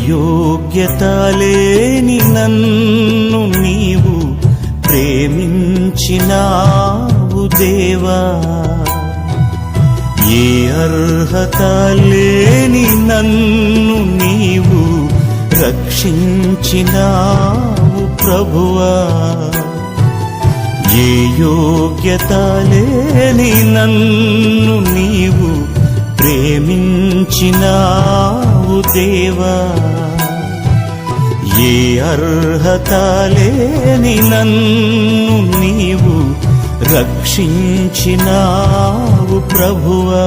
యోగ్యత లేని నన్ను నీవు ప్రేమించినావు దేవా, ఏ అర్హత లేని నన్ను నీవు రక్షించినావు ప్రభువా, ఏ యోగ్యత లేని నన్ను నీవు ప్రేమించినావు దేవా, ఏ అర్హత లేని నన్ను నీవు రక్షించినావు ప్రభువా.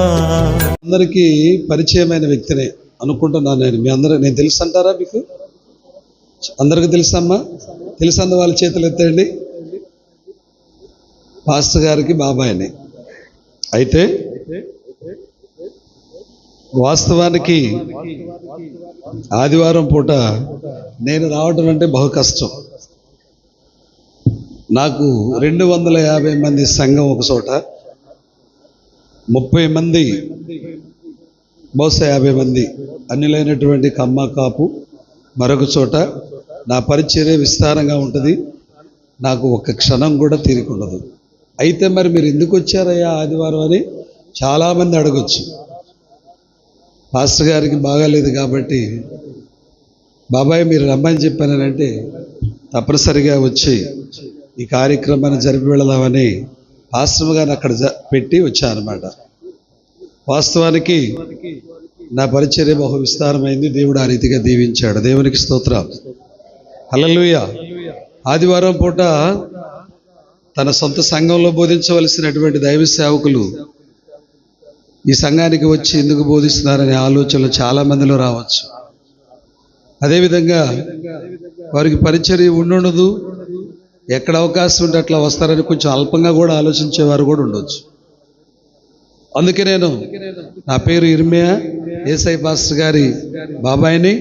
అందరికీ పరిచయమైన వ్యక్తినే అనుకుంటున్నాను నేను. మీ అందరూ నేను తెలుసు అంటారా? మీకు అందరికీ తెలుసమ్మా? తెలుసన్న వాళ్ళ చేతులు ఎత్తండి. పాస్టర్ గారికి బాబాయ్ని. అయితే వాస్తవానికి ఆదివారం పూట నేను రావటం అంటే బహు కష్టం. నాకు 250 మంది సంఘం ఒక చోట, 30 మంది బహుశా 50 మంది అన్యులైనటువంటి కమ్మ కాపు మరొక చోట. నా పరిచర్య విస్తారంగా ఉంటుంది. నాకు ఒక్క క్షణం కూడా తీరికుండదు. అయితే మరి మీరు ఎందుకు వచ్చారయ్యా ఆదివారం అని చాలామంది అడగొచ్చు. పాస్టర్ గారికి బాగాలేదు కాబట్టి బాబాయ్ మీరు రమ్మని చెప్పానంటే తప్పనిసరిగా వచ్చి ఈ కార్యక్రమాన్ని జరిపి వెళదామని పాస్టర్ గారిని అక్కడ పెట్టి వచ్చానమాట. వాస్తవానికి నా పరిచర్య బహు విస్తారమైంది. దేవుడు ఆ రీతిగా దీవించాడు. దేవునికి స్తోత్రం. హల్లెలూయా. ఆదివారం పూట తన సొంత సంఘంలో బోధించవలసినటువంటి దైవ సేవకులు ఈ సంఘానికి వచ్చి ఎందుకు బోధిస్తున్నారనే ఆలోచనలు చాలా మందిలో రావచ్చు. అదేవిధంగా వారికి పరిచర్య ఉండదు, ఎక్కడ అవకాశం ఉంటే అట్లా వస్తారని కొంచెం అల్పంగా కూడా ఆలోచించేవారు కూడా ఉండొచ్చు. అందుకే నా పేరు ఇర్మియా, ఏసై పాస్టర్ గారి బాబాయిని.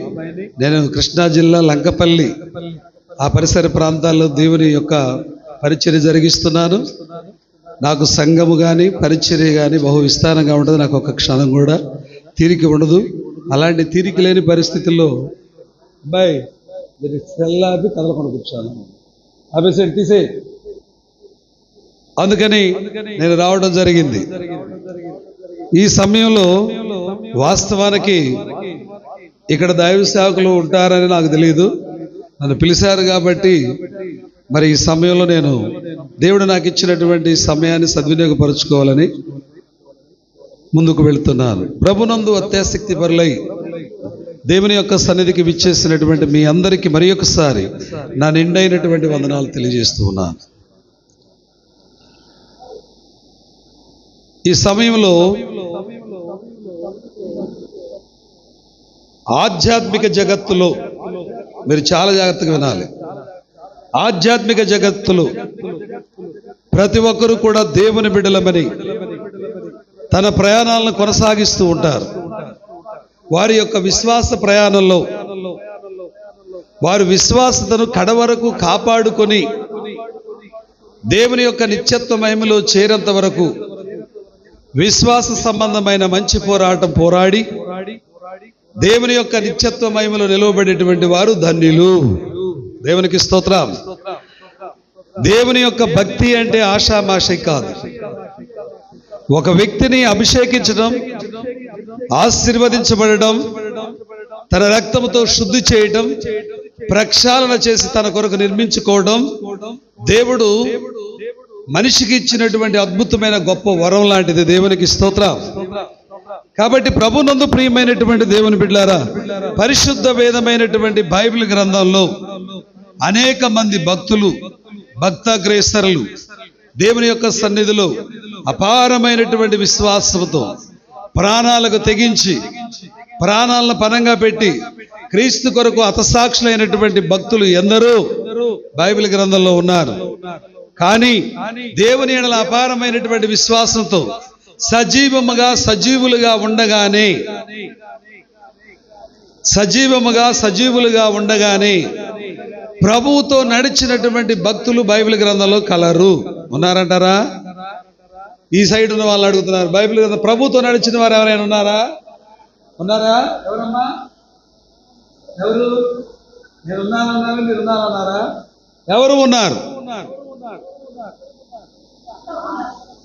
నేను కృష్ణా జిల్లా లంకపల్లి ఆ పరిసర ప్రాంతాల్లో దేవుని యొక్క పరిచర్య జరిగిస్తున్నాను. నాకు సంఘము కానీ పరిచర్య కానీ బహు విస్తారంగా ఉంటుంది. నాకు ఒక క్షణం కూడా తీరిక ఉండదు. అలాంటి తీరిక లేని పరిస్థితుల్లో అబ్బాయి మీరు సెల్లాపి కదలకుండా కూర్చోను, అభిషేక్ తీసే. అందుకని నేను రావడం జరిగింది. ఈ సమయంలో వాస్తవానికి ఇక్కడ దైవ సేవకులు ఉంటారని నాకు తెలియదు. నన్ను పిలిచారు కాబట్టి మరి ఈ సమయంలో నేను దేవుడు నాకు ఇచ్చినటువంటి సమయాన్ని సద్వినియోగపరుచుకోవాలని ముందుకు వెళుతున్నాను. ప్రభునందు అత్యాసక్తి పరులై దేవుని యొక్క సన్నిధికి విచ్చేసినటువంటి మీ అందరికీ మరి ఒకసారి నా నిండైనటువంటి వందనాలు తెలియజేస్తూ ఉన్నాను. ఈ సమయంలో ఆధ్యాత్మిక జగత్తులో మీరు చాలా జాగ్రత్తగా వినాలి. ఆధ్యాత్మిక జగత్తులో ప్రతి ఒక్కరూ కూడా దేవుని బిడ్డలమని తన ప్రయాణాలను కొనసాగిస్తూ ఉంటారు. వారి యొక్క విశ్వాస ప్రయాణంలో వారి విశ్వాసతను కడవరకు కాపాడుకొని దేవుని యొక్క నిత్యత్వ మహిమలో చేరేంత వరకు విశ్వాస సంబంధమైన మంచి పోరాటం పోరాడి దేవుని యొక్క నిత్యత్వ మహిమలో నిలవబడేటువంటి వారు ధన్యులు. దేవునికి స్తోత్రం. దేవుని యొక్క భక్తి అంటే ఆషామాషి కాదు. ఒక వ్యక్తిని అభిషేకించడం, ఆశీర్వదించబడడం, తన రక్తంతో శుద్ధి చేయడం, ప్రక్షాళన చేసి తన కొరకు నిర్మించుకోవడం దేవుడు మనిషికి ఇచ్చినటువంటి అద్భుతమైన గొప్ప వరం లాంటిది. దేవునికి స్తోత్రం. కాబట్టి ప్రభునందు ప్రియమైనటువంటి దేవుని బిడ్డలారా, పరిశుద్ధ వేదమైనటువంటి బైబిల్ గ్రంథంలో అనేక మంది భక్తులు, భక్తాగ్రేసరులు దేవుని యొక్క సన్నిధిలో అపారమైనటువంటి విశ్వాసంతో ప్రాణాలకు తెగించి ప్రాణాలను పణంగా పెట్టి క్రీస్తు కొరకు హతసాక్షులైనటువంటి భక్తులు ఎందరో బైబిల్ గ్రంథంలో ఉన్నారు. కానీ దేవుని యెడల అపారమైనటువంటి విశ్వాసంతో సజీవులుగా ఉండగానే ప్రభువుతో నడిచినటువంటి భక్తులు బైబిల్ గ్రంథంలో కలరు. ఉన్నారంటారా? ఈ సైడ్ ఉన్న వాళ్ళు అడుగుతున్నారు, బైబిల్ గ్రంథం ప్రభువుతో నడిచిన వారు ఎవరైనా ఉన్నారా? ఎవరమ్మా? ఎవరు? నేనున్నానన్నారు, మీరున్నారన్నారా? ఎవరు ఉన్నారు?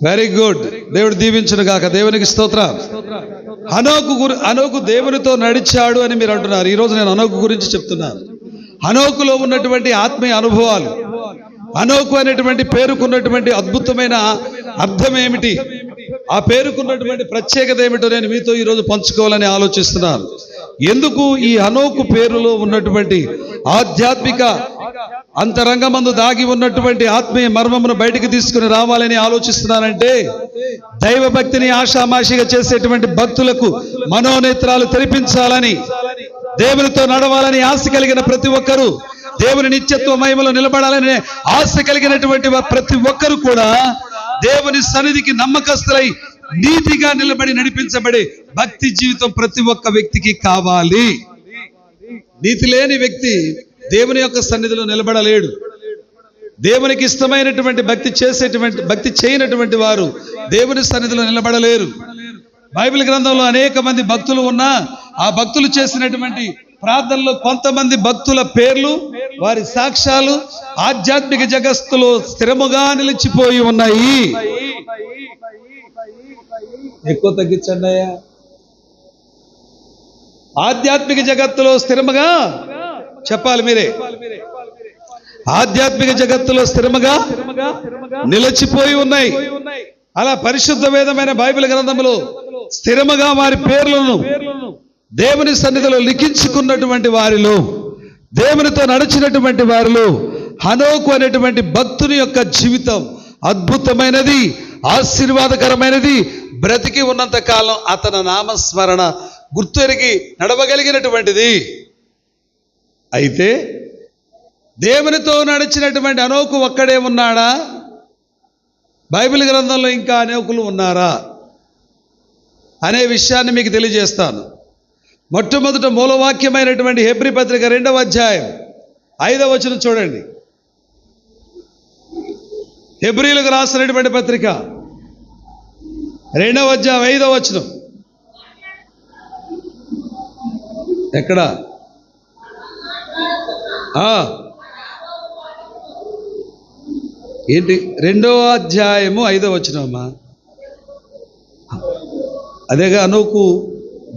Very good. దేవుడు దీవించును గాక. దేవునికి స్తోత్రం. హనోకు దేవునితో నడిచాడు అని మీరు అంటున్నారు. ఈరోజు నేను హనోకు గురించి చెప్తున్నాను. హనోకులో ఉన్నటువంటి ఆత్మీయ అనుభవాలు, హనోకు అనేటువంటి పేరుకున్నటువంటి అద్భుతమైన అర్థం ఏమిటి, ఆ పేరుకున్నటువంటి ప్రత్యేకత ఏమిటో నేను మీతో ఈరోజు పంచుకోవాలని ఆలోచిస్తున్నాను. ఎందుకు ఈ హనోకు పేరులో ఉన్నటువంటి ఆధ్యాత్మిక అంతరంగమందు దాగి ఉన్నటువంటి ఆత్మీయ మర్మమును బయటికి తీసుకుని రావాలని ఆలోచిస్తున్నానంటే, దైవ భక్తిని ఆషామాషిగా చేసేటువంటి భక్తులకు మనోనేత్రాలు తెరిపించాలని, దేవునితో నడవాలని ఆశ కలిగిన ప్రతి ఒక్కరూ, దేవుని నిత్యత్వ మహిమలో నిలబడాలని ఆశ కలిగినటువంటి ప్రతి ఒక్కరు కూడా దేవుని సన్నిధికి నమ్మకస్తులై నీతిగా నిలబడి నడిపించబడే భక్తి జీవితం ప్రతి ఒక్క వ్యక్తికి కావాలి. నీతి లేని వ్యక్తి దేవుని యొక్క సన్నిధిలో నిలబడలేడు. దేవునికి ఇష్టమైనటువంటి భక్తి చేయనటువంటి వారు దేవుని సన్నిధిలో నిలబడలేరు. బైబిల్ గ్రంథంలో అనేక మంది భక్తులు ఉన్నా ఆ భక్తులు చేసినటువంటి ప్రార్థనలో కొంతమంది భక్తుల పేర్లు, వారి సాక్ష్యాలు ఆధ్యాత్మిక జగత్తులో స్థిరముగా నిలిచిపోయి ఉన్నాయి. ఎక్కువ తగ్గించండి అయ్యా. ఆధ్యాత్మిక జగత్తులో స్థిరముగా చెప్పాలి మీరే. ఆధ్యాత్మిక జగత్తులో స్థిరముగా నిలిచిపోయి ఉన్నాయి. అలా పరిశుద్ధ వేదమైన బైబిల్ గ్రంథంలో స్థిరముగా వారి పేర్లను దేవుని సన్నిధిలో లిఖించుకున్నటువంటి వారిలో, దేవునితో నడిచినటువంటి వారిలో హనోకు అనేటువంటి భక్తుని యొక్క జీవితం అద్భుతమైనది, ఆశీర్వాదకరమైనది. బ్రతికి ఉన్నంత కాలం అతని నామస్మరణ గుర్తెరిగి నడవగలిగినటువంటిది. అయితే దేవునితో నడిచినటువంటి హనోకు ఒక్కడే ఉన్నాడా? బైబిల్ గ్రంథంలో ఇంకా అనేకులు ఉన్నారా అనే విషయాన్ని మీకు తెలియజేస్తాను. మొట్టమొదట మూలవాక్యమైనటువంటి హెబ్రీ పత్రిక 2వ అధ్యాయం 5వ వచనం చూడండి. హెబ్రీలకు రాసినటువంటి పత్రిక 2వ అధ్యాయం 5వ వచనం. ఎక్కడ? ఏంటి? 2వ అధ్యాయము 5వ వచనం అమ్మా. అదేగా హనోకు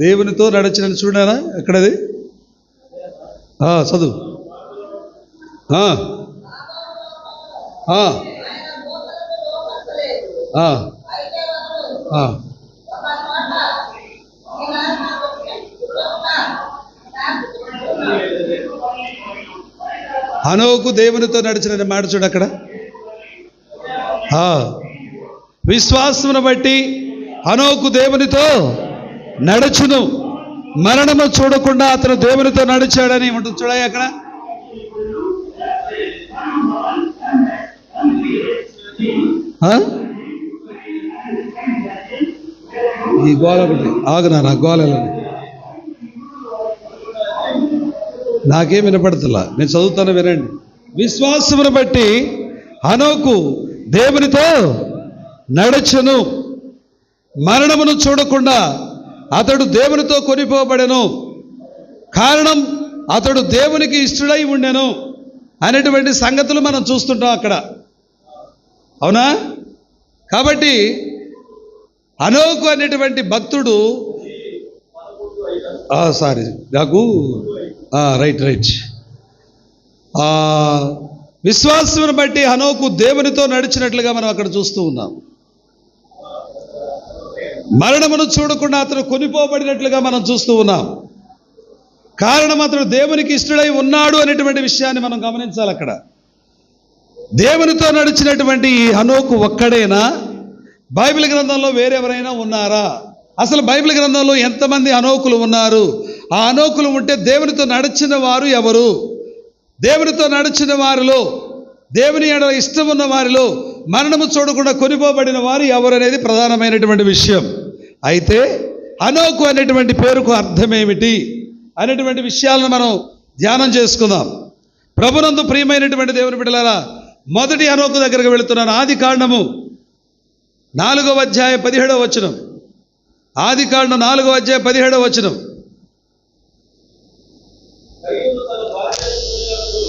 దేవునితో నడిచిన చూడారా? ఎక్కడది? చదువు. హనోకు దేవునితో నడిచిన మాట చూడు అక్కడ. విశ్వాసమును బట్టి హనోకు దేవునితో నడుచును, మరణము చూడకుండా అతను దేవునితో నడిచాడని ఉంటుంది. చూడాలి అక్కడ. ఈ గోల ఒకటి ఆగునా గోళలని నాకేం వినపడుతులా, నేను చదువుతాను వినండి. విశ్వాసమును బట్టి హనోకు దేవునితో నడుచును, మరణమును చూడకుండా అతడు దేవునితో కొనిపోబడెను, కారణం అతడు దేవునికి ఇష్టడై ఉండెను అనేటువంటి సంగతులు మనం చూస్తుంటాం అక్కడ. అవునా? కాబట్టి హనోకు అనేటువంటి భక్తుడు నాకు రైట్ విశ్వాసమును బట్టి హనోకు దేవునితో నడిచినట్లుగా మనం అక్కడ చూస్తూ ఉన్నాం. మరణమును చూడకుండా అతను కొనిపోబడినట్లుగా మనం చూస్తూ ఉన్నాం. కారణం అతడు దేవునికి ఇష్టడై ఉన్నాడు అనేటువంటి విషయాన్ని మనం గమనించాలి అక్కడ. దేవునితో నడిచినటువంటి ఈ హనోకు ఒక్కడేనా? బైబిల్ గ్రంథంలో వేరెవరైనా ఉన్నారా? అసలు బైబిల్ గ్రంథంలో ఎంతమంది హనోకులు ఉన్నారు? ఆ హనోకులు ఉంటే దేవునితో నడిచిన వారు ఎవరు? దేవునితో నడిచిన వారిలో, దేవుని ఎడల ఇష్టం ఉన్న వారిలో మరణము చూడకుండా కొనిపోబడిన వారు ఎవరు అనేది ప్రధానమైనటువంటి విషయం. అయితే హనోకు అనేటువంటి పేరుకు అర్థం ఏమిటి అనేటువంటి విషయాలను మనం ధ్యానం చేసుకుందాం. ప్రభునందు ప్రియమైనటువంటి దేవుని బిడ్డలారా, మొదటి హనోకు దగ్గరకు వెళుతున్నాను. ఆదికాండము 4వ అధ్యాయం 17వ వచనం. ఆదికాండం 4వ అధ్యాయం 17వ వచనం.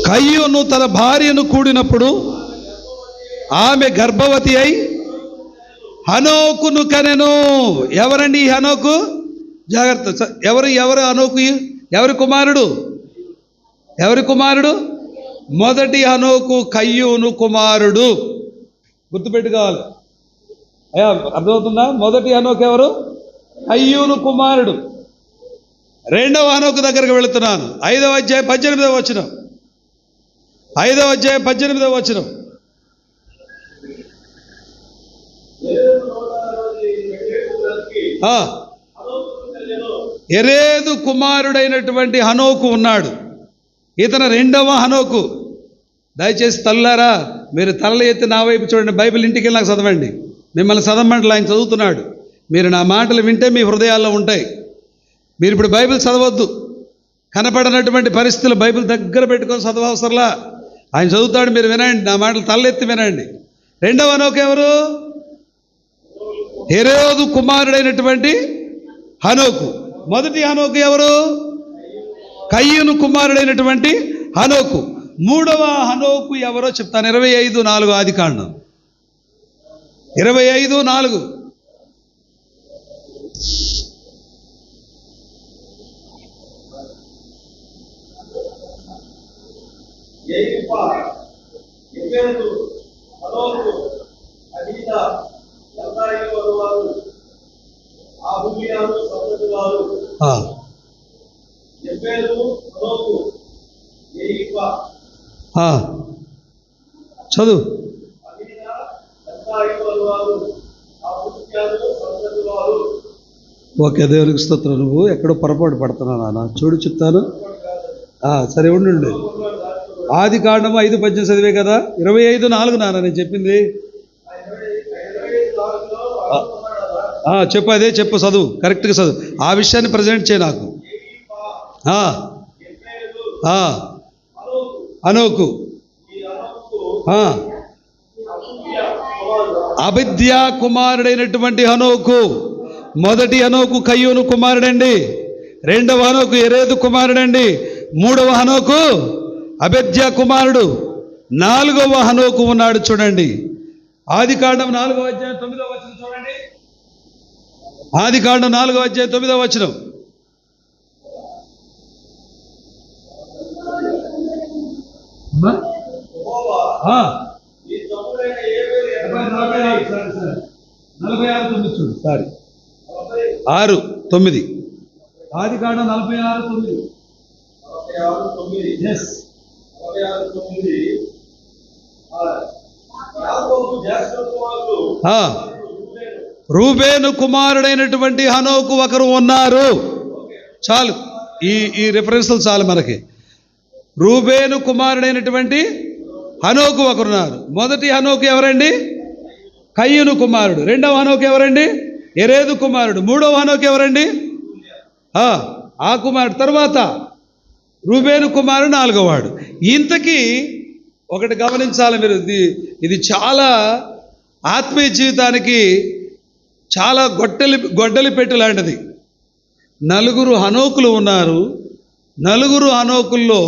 కయ్యూను తన భార్యను కూడినప్పుడు ఆమె గర్భవతి అయి హనోకును కనెను. ఎవరండి ఈ హనోకు? జాగ్రత్త. ఎవరు హనోకు? ఎవరి కుమారుడు? మొదటి హనోకు కయ్యూను కుమారుడు. గుర్తుపెట్టుకోవాలి. అయ్యా, అర్థమవుతుందా? మొదటి హనోకు ఎవరు? కయ్యూను కుమారుడు. రెండవ హనోకు దగ్గరకు వెళుతున్నాను. 5వ అధ్యాయం 18వ వచనం. 5వ అధ్యాయం 18వ వచనం. ఎరేదు కుమారుడైనటువంటి హనోకు ఉన్నాడు. ఇతను రెండవ హనోకు. దయచేసి తల్లారా, మీరు తలలు ఎత్తి నా వైపు చూడండి. బైబిల్ ఇంటికి వెళ్ళి నాకు చదవండి. మిమ్మల్ని చదవమంటలు ఆయన చదువుతున్నాడు. మీరు నా మాటలు వింటే మీ హృదయాల్లో ఉంటాయి. మీరు ఇప్పుడు బైబిల్ చదవద్దు. కనపడనటువంటి పరిస్థితులు బైబిల్ దగ్గర పెట్టుకొని చదవవసరంలా. ఆయన చదువుతాడు, మీరు వినండి. నా మాటలు తలెత్తి వినండి. రెండవ హనోకు ఎవరు? హెరోదు కుమారుడైనటువంటి హనోకు. మొదటి హనోకు ఎవరు? కయ్యూను కుమారుడైనటువంటి హనోకు. మూడవ హనోకు ఎవరో చెప్తాను. 25:4 ఆదికాండం. 25:4. చదువు. ఓకే, దేవునికి స్తోత్రం. నువ్వు ఎక్కడో పొరపాటు పడుతున్నావు నాన్న. చూడు చెప్తాను. సరే ఉండు. ఆదికాండము 5:18 చదివే కదా. 25:4 నాన్న నేను చెప్పింది. చెప్పు, అదే చెప్పు, చదువు, కరెక్ట్గా చదువు. ఆ విషయాన్ని ప్రజెంట్ చేయి నాకు. హనోకు అబిద్యా కుమారుడైనటువంటి హనోకు. మొదటి హనోకు కయ్యూను కుమారుడండి. రెండవ హనోకు ఎరేదు కుమారుడండి. మూడవ హనోకు అబిద్యా కుమారుడు. 4వ హనోకు ఉన్నాడు చూడండి. ఆదికాండం 4వ అధ్యాయం 9వ వచనం చూడండి. ఆదికాండం 4వ అధ్యాయం 9వ వచనం. చూడు. సారీ, 6:9. ఆదికాండం 46:9. రూబేను కుమారుడైనటువంటి హనోకు ఒకరు ఉన్నారు. చాలు, ఈ రిఫరెన్స్లు చాలు మనకి. రూబేను కుమారుడైనటువంటి హనోకు ఒకరున్నారు. మొదటి హనోకు ఎవరండి? కయ్యూను కుమారుడు. రెండవ హనోకు ఎవరండి? ఎరేదు కుమారుడు. మూడవ హనోకు ఎవరండి? ఆ కుమారుడు. తర్వాత రూబేను కుమారుడు 4వ. ఇంతకీ ఒకటి గమనించాలి మీరు. ఇది చాలా ఆత్మీయ జీవితానికి చాలా గొడ్డలి పెట్టు లాంటిది. 4 హనోకులు ఉన్నారు. 4 హనోకుల్లో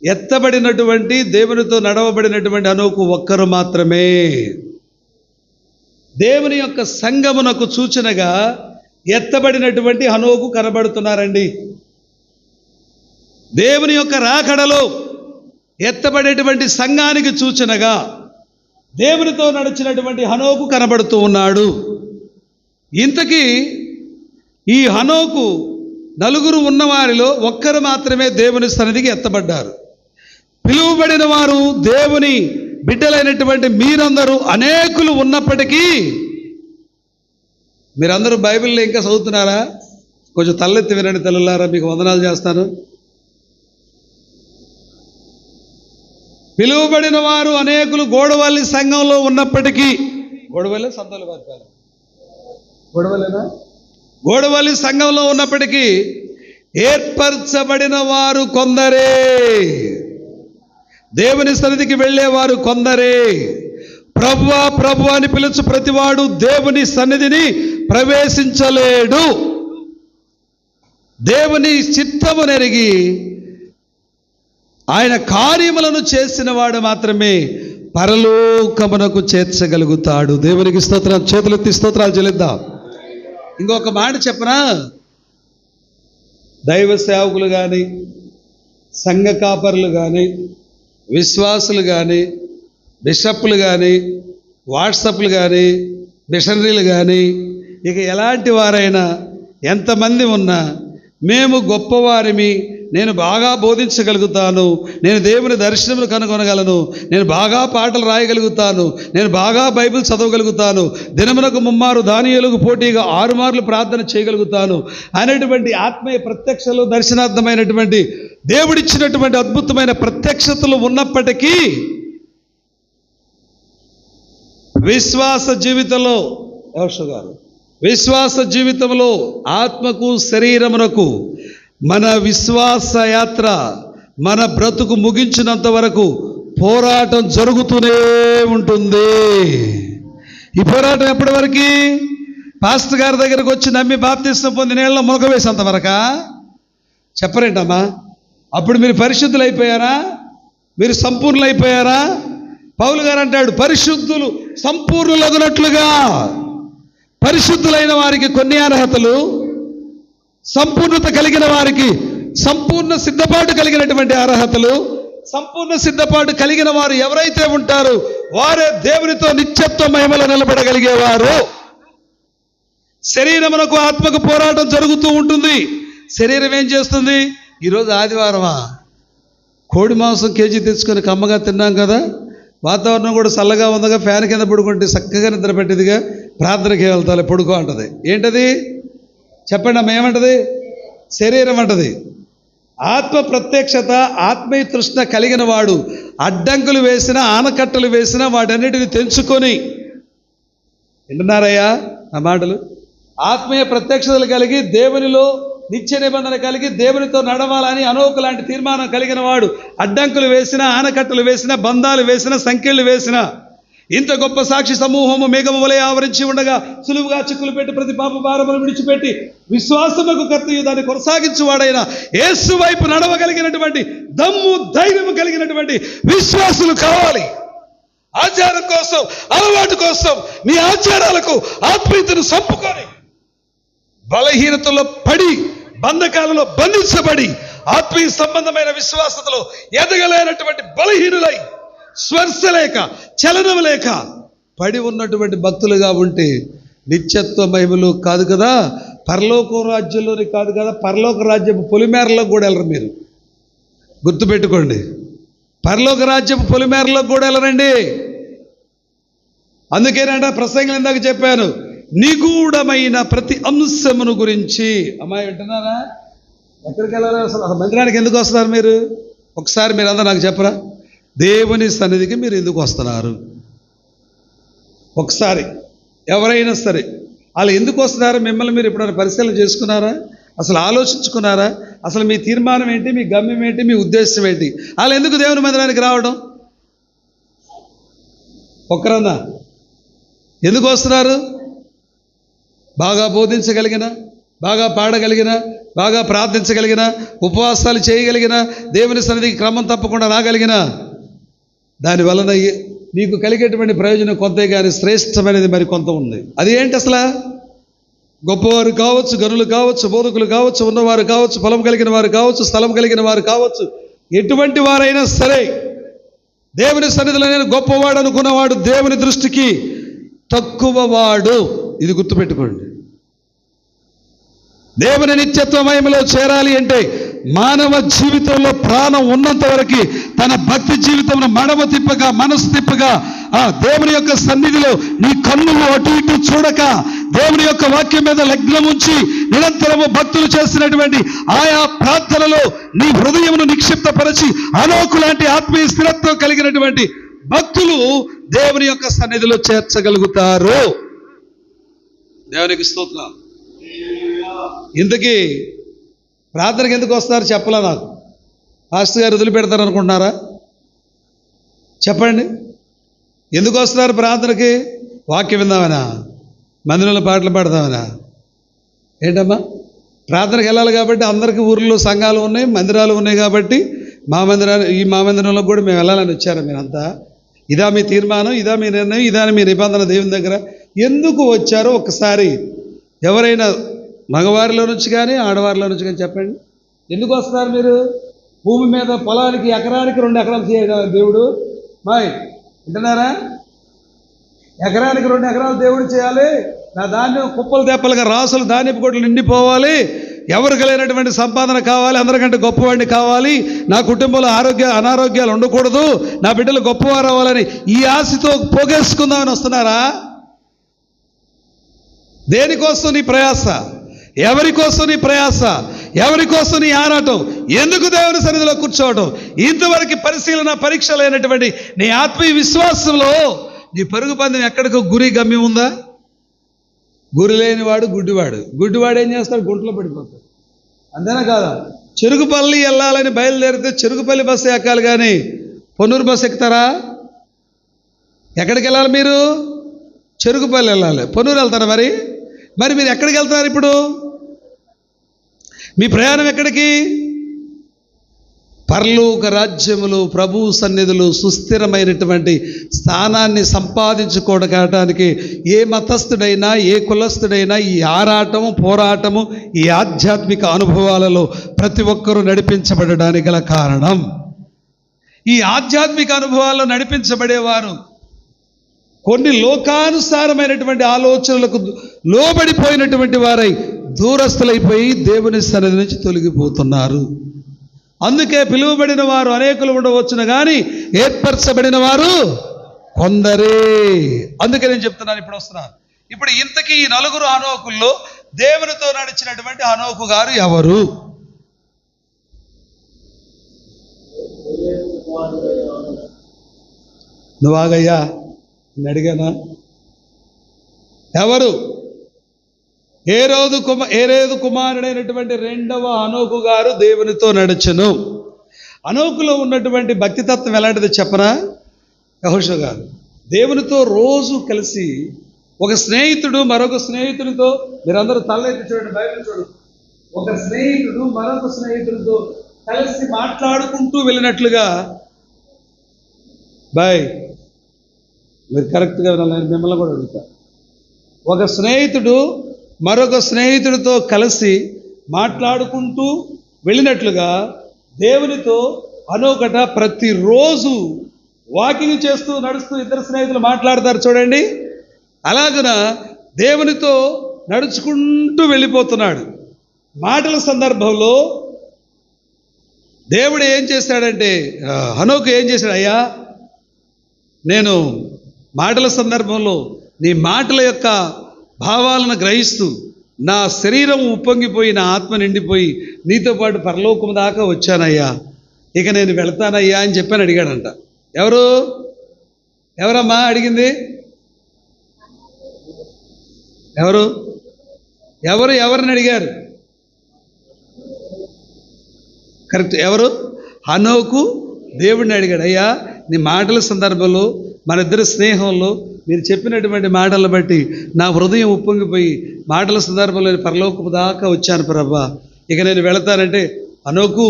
ఎత్తబడినటువంటి దేవునితో నడవబడినటువంటి హనోకు ఒక్కరు మాత్రమే. దేవుని యొక్క సంగమునకు సూచనగా ఎత్తబడినటువంటి హనోకు కనబడుతున్నారండి. దేవుని యొక్క రాకడలో ఎత్తబడేటువంటి సంఘానికి సూచనగా దేవునితో నడిచినటువంటి హనోకు కనబడుతూ ఉన్నాడు. ఇంతకీ ఈ హనోకు 4 ఉన్నవారిలో ఒక్కరు మాత్రమే దేవుని సన్నిధికి ఎత్తబడ్డారు. పిలువబడిన వారు దేవుని బిడ్డలైనటువంటి మీరందరూ అనేకులు ఉన్నప్పటికీ, మీరందరూ బైబిల్లో ఇంకా చదువుతున్నారా? కొంచెం తలెత్తి వినండి తల్లులారా, మీకు వందనాలు చేస్తాను. పిలువబడిన వారు అనేకులు గోడవల్లి సంఘంలో ఉన్నప్పటికీ, గోడవల్లి సంతాలు వారు గోడవల్లినా? గోడవల్లి సంఘంలో ఉన్నప్పటికీ ఏర్పరచబడిన వారు కొందరే. దేవుని సన్నిధికి వెళ్ళేవారు కొందరే. ప్రభువా ప్రభువా అని పిలుచు ప్రతివాడు దేవుని సన్నిధిని ప్రవేశించలేడు. దేవుని చిత్తము నెరిగి ఆయన కార్యములను చేసిన వాడు మాత్రమే పరలోకమునకు చేర్చగలుగుతాడు. దేవునికి స్తోత్రాలు. చేతులెత్తి స్తోత్రాలు చెల్లిద్దాం. ఇంకొక మాట చెప్పనా, దైవ సేవకులు కానీ, సంఘ కాపరులు కానీ, విశ్వాసులు కానీ, బిషప్లు కానీ, వాట్సప్లు కానీ, మిషనరీలు కానీ, ఇక ఎలాంటి వారైనా ఎంతమంది ఉన్నా మేము గొప్పవారిమి, నేను బాగా బోధించగలుగుతాను, నేను దేవుని దర్శనములు కనుగొనగలను, నేను బాగా పాటలు రాయగలుగుతాను, నేను బాగా బైబిల్ చదవగలుగుతాను, దినమునకు 3 మారు దానియేలుకు పోటీగా 6 మార్లు ప్రార్థన చేయగలుగుతాను అనేటువంటి ఆత్మీయ ప్రత్యక్షలు, దర్శనార్థమైనటువంటి దేవుడిచ్చినటువంటి అద్భుతమైన ప్రత్యక్షతలు ఉన్నప్పటికీ విశ్వాస జీవితంలో విశ్వాస జీవితంలో ఆత్మకు శరీరమునకు మన విశ్వాస యాత్ర, మన బ్రతుకు ముగించినంత వరకు పోరాటం జరుగుతూనే ఉంటుంది. ఈ పోరాటం ఎప్పటి వరకు? పాస్టర్ గారి దగ్గరకు వచ్చి నమ్మి బాప్తిస్మం పొంది నీళ్ళలో మొలక వేసేంత వరకా? చెప్పరేంటమ్మా? అప్పుడు మీరు పరిశుద్ధులు అయిపోయారా? మీరు సంపూర్ణులు అయిపోయారా? పౌలు గారు అంటాడు, పరిశుద్ధులు సంపూర్ణులగునట్లుగా. పరిశుద్ధులైన వారికి కొన్ని అర్హతలు, సంపూర్ణత కలిగిన వారికి సంపూర్ణ సిద్ధపాటు కలిగినటువంటి అర్హతలు. సంపూర్ణ సిద్ధపాటు కలిగిన వారు ఎవరైతే ఉంటారో వారే దేవునితో నిత్యత్వ మహిమలో నిలబడగలిగేవారు. శరీరమునకు ఆత్మకు పోరాటం జరుగుతూ ఉంటుంది. శరీరం ఏం చేస్తుంది? ఈరోజు ఆదివారమా, కోడి మాంసం కేజీ తెచ్చుకొని కమ్మగా తిన్నాం కదా, వాతావరణం కూడా చల్లగా ఉందిగా, ఫ్యాన్ కింద పడుకుంటే చక్కగా నిద్ర పెట్టేదిగా, ప్రార్థనకి వెళ్తాలి, పడుకో అంటది. ఏంటది? చెప్పండి అమ్మ, ఏమంటది? శరీరం అంటది. ఆత్మ ప్రత్యక్షత, ఆత్మీయ తృష్ణ కలిగిన వాడు అడ్డంకులు వేసినా, ఆనకట్టలు వేసినా వాటన్నిటిని తెంచుకొని, వింటున్నారయ్యా ఆ మాటలు? ఆత్మీయ ప్రత్యక్షతలు కలిగి, దేవునిలో నిత్య నిబంధన కలిగి, దేవునితో నడవాలని అనోకు లాంటి తీర్మానం కలిగిన వాడు అడ్డంకులు వేసినా, ఆనకట్టలు వేసినా, బంధాలు వేసినా, సంఖ్యలు వేసినా, ఇంత గొప్ప సాక్షి సమూహము మేఘము వలె ఆవరించి ఉండగా సులువుగా చిక్కులు పెట్టి ప్రతి పాప భారమును విడిచిపెట్టి విశ్వాసముకు కర్తయు దాన్ని కొనసాగించువాడైన యేసు వైపు నడవగలిగినటువంటి దమ్ము, ధైర్యము కలిగినటువంటి విశ్వాసులు కావాలి. ఆచారం కోసం, అలవాటు కోసం మీ ఆచారాలకు ఆత్మీయతను సంపుకొని బలహీనతలో పడి, బంధకాలలో బంధించబడి, ఆత్మీయ సంబంధమైన విశ్వాసతలో ఎదగలేనటువంటి బలహీనులై, స్పర్శ లేక, చలనం లేక పడి ఉన్నటువంటి భక్తులుగా ఉంటే నిత్యత్వ మహిమలు కాదు కదా, పరలోక రాజ్యంలోని కాదు కదా, పరలోక రాజ్యపు పొలిమేరలో కూడా వెళ్ళరు. మీరు గుర్తుపెట్టుకోండి, పరలోక రాజ్యపు పొలిమేరలో కూడా వెళ్ళరండి. అందుకేనంట ప్రసంగం ఇందాక చెప్పాను, నిగూఢమైన ప్రతి అంశమును గురించి. అమ్మాయి వింటున్నారా? ఎక్కడికి వెళ్ళాలి? అసలు మందిరానికి ఎందుకు వస్తున్నారు మీరు? ఒకసారి మీరు అందరూ నాకు చెప్పరా? దేవుని సన్నిధికి మీరు ఎందుకు వస్తున్నారు? ఒకసారి ఎవరైనా సరే వాళ్ళు ఎందుకు వస్తున్నారు, మిమ్మల్ని మీరు ఎప్పుడైనా పరిశీలన చేసుకున్నారా? అసలు ఆలోచించుకున్నారా? అసలు మీ తీర్మానం ఏంటి, మీ గమ్యం ఏంటి, మీ ఉద్దేశం ఏంటి? వాళ్ళు ఎందుకు దేవుని మందిరానికి రావడం? ఒక్కరన్నా ఎందుకు వస్తున్నారు? బాగా బోధించగలిగిన, బాగా పాడగలిగిన, బాగా ప్రార్థించగలిగిన, ఉపవాసాలు చేయగలిగిన, దేవుని సన్నిధికి క్రమం తప్పకుండా రాగలిగిన, దానివలన నీకు కలిగేటువంటి ప్రయోజనం కొంతే కానీ శ్రేష్టమైనది మరి కొంత ఉంది. అది ఏంటి అసలు? గొప్పవారు కావచ్చు, గనులు కావచ్చు, బోధకులు కావచ్చు, ఉన్నవారు కావచ్చు, పొలం కలిగిన వారు కావచ్చు, స్థలం కలిగిన వారు కావచ్చు, ఎటువంటి వారైనా సరే దేవుని సన్నిధిలో నేను గొప్పవాడు అనుకున్నవాడు దేవుని దృష్టికి తక్కువ వాడు. ఇది గుర్తుపెట్టుకోండి. దేవుని నిత్యత్వ మహిమలో చేరాలి అంటే మానవ జీవితంలో ప్రాణం ఉన్నంత వరకు తన భక్తి జీవితంలో మడమ తిప్పగా, మనసు తిప్పగా, ఆ దేవుని యొక్క సన్నిధిలో నీ కన్నులు అటు ఇటు చూడక, దేవుని యొక్క వాక్యం మీద లగ్నం ఉంచి నిరంతరము భక్తులు చేసినటువంటి ఆయా ప్రార్థనలో నీ హృదయమును నిక్షిప్తపరిచి అనోకు లాంటి ఆత్మీయ స్థిరత్వం కలిగినటువంటి భక్తులు దేవుని యొక్క సన్నిధిలో చేర్చగలుగుతారు. దేవునికి స్తోత్రం. ఇంతకీ ప్రార్థనకి ఎందుకు వస్తారు చెప్పలా నాకు? పాస్టర్ గారు వదిలిపెడతారు అనుకుంటున్నారా? చెప్పండి, ఎందుకు వస్తున్నారు ప్రార్థనకి? వాక్యం విందామనా? మందిరంలో పాటలు పాడదామనా? ఏంటమ్మా? ప్రార్థనకి వెళ్ళాలి కాబట్టి అందరికీ ఊర్లో సంఘాలు ఉన్నాయి, మందిరాలు ఉన్నాయి కాబట్టి మా మందిరంలో కూడా మేము వెళ్ళాలని వచ్చారా మీరంతా? ఇదా మీ తీర్మానం, ఇదా మీ నిర్ణయం, ఇదా మీ నిబంధన దేవుని దగ్గర? ఎందుకు వచ్చారో ఒకసారి ఎవరైనా మగవారిలో నుంచి కానీ ఆడవారిలో నుంచి కానీ చెప్పండి. ఎందుకు వస్తున్నారు మీరు? భూమి మీద పొలానికి ఎకరానికి 2 ఎకరాలు చేయగల దేవుడు మాయ్ వింటున్నారా? ఎకరానికి 2 ఎకరాలు దేవుడు చేయాలి. నా ధాన్యం కుప్పలు తెప్పలుగా రాసులు ధాన్యపు కొట్లు నిండిపోవాలి. ఎవరికి లేనటువంటి సంపాదన కావాలి, అందరికంటే గొప్పవాడిని కావాలి, నా కుటుంబంలో అనారోగ్యాలు ఉండకూడదు, నా బిడ్డలు గొప్పవారు అవ్వాలని ఈ ఆశతో పోగేసుకుందామని వస్తున్నారా? దేనికోసం నీ ప్రయాస? ఎవరి కోసం నీ ప్రయాస? ఎవరి కోసం నీ ఆరాటం? ఎందుకు దేవుని సన్నిధిలో కూర్చోవడం? ఇంతవరకు పరిశీలన పరీక్ష లేనటువంటి నీ ఆత్మీయ విశ్వాసంలో నీ పరుగు పందెం ఎక్కడికో గురి గమ్యం ఉందా? గురి లేనివాడు గుడ్డివాడు ఏం చేస్తాడు? గుంటలో పడిపోతాడు. అంతేనా కాదా? చెరుకుపల్లి వెళ్ళాలని బయలుదేరితే చెరుకుపల్లి బస్సు ఎక్కాలి కానీ పొన్నూరు బస్సు ఎక్కుతారా? ఎక్కడికి వెళ్ళాలి మీరు? చెరుకుపల్లి వెళ్ళాలి. పొన్నూరు వెళ్తారా? మరి మీరు ఎక్కడికి వెళ్తున్నారు ఇప్పుడు? మీ ప్రయాణం ఎక్కడికి? పరలోక రాజ్యములు, ప్రభు సన్నిధులు, సుస్థిరమైనటువంటి స్థానాన్ని సంపాదించుకోవడానికి ఏ మతస్థుడైనా ఏ కులస్థుడైనా ఈ ఆరాటము పోరాటము ఈ ఆధ్యాత్మిక అనుభవాలలో ప్రతి ఒక్కరూ నడిపించబడడానికి గల కారణం, ఈ ఆధ్యాత్మిక అనుభవాల్లో నడిపించబడేవారు కొన్ని లోకానుసారమైనటువంటి ఆలోచనలకు లోబడిపోయినటువంటి వారై దూరస్తులైపోయి దేవుని సన్నిధి నుంచి తొలగిపోతున్నారు. అందుకే పిలువబడిన వారు అనేకులు ఉండవచ్చును కానీ ఏర్పరచబడిన వారు కొందరే. అందుకే నేను చెప్తున్నాను, ఇప్పుడు వస్తున్నాను. ఇప్పుడు ఇంతకీ ఈ 4 హనోకుల్లో దేవునితో నడిచినటువంటి హనోకు గారు ఎవరు? నువ్వాగయ్యా, నేను అడిగానా? ఎవరు? ఏరేదు కుమారుడైనటువంటి 2వ హనోకు గారు దేవునితో నడుచును. హనోకులో ఉన్నటువంటి భక్తితత్వం ఎలాంటిది చెప్పనా? యెహోషువ గారు దేవునితో రోజు కలిసి, ఒక స్నేహితుడు మరొక స్నేహితుడితో, మీరందరూ తలెత్తి చూడండి, బైబిల్ చూడండి. ఒక స్నేహితుడు మరొక స్నేహితుడితో కలిసి మాట్లాడుకుంటూ వెళ్ళినట్లుగా. మీరు కరెక్ట్గా వినాలని మిమ్మల్ని కూడా అడుగుతా. ఒక స్నేహితుడు మరొక స్నేహితుడితో కలిసి మాట్లాడుకుంటూ వెళ్ళినట్లుగా దేవునితో హనోకట ప్రతిరోజు వాకింగ్ చేస్తూ నడుస్తూ ఇద్దరు స్నేహితులు మాట్లాడతారు చూడండి. అలాగున దేవునితో నడుచుకుంటూ వెళ్ళిపోతున్నాడు. మాటల సందర్భంలో దేవుడు ఏం చేశాడంటే, హనోకు ఏం చేశాడు? అయ్యా, నేను మాటల సందర్భంలో నీ మాటల యొక్క భావాలను గ్రహిస్తూ నా శరీరం ఉప్పొంగిపోయి నా ఆత్మ నిండిపోయి నీతో పాటు పరలోకం దాకా వచ్చానయ్యా, ఇక నేను వెళ్తానయ్యా అని చెప్పని అడిగాడంట. ఎవరమ్మా అడిగింది? ఎవరిని అడిగారు? కరెక్ట్. ఎవరు? హనోకు దేవుడిని అడిగాడు. అయ్యా, నీ మాటల సందర్భంలో మన ఇద్దరి స్నేహంలో మీరు చెప్పినటువంటి మాటలను బట్టి నా హృదయం ఉప్పొంగిపోయి మాటల సందర్భంలో పరలోకపు దాకా వచ్చాను ప్రభా, ఇక నేను వెళతానంటే, హనోకు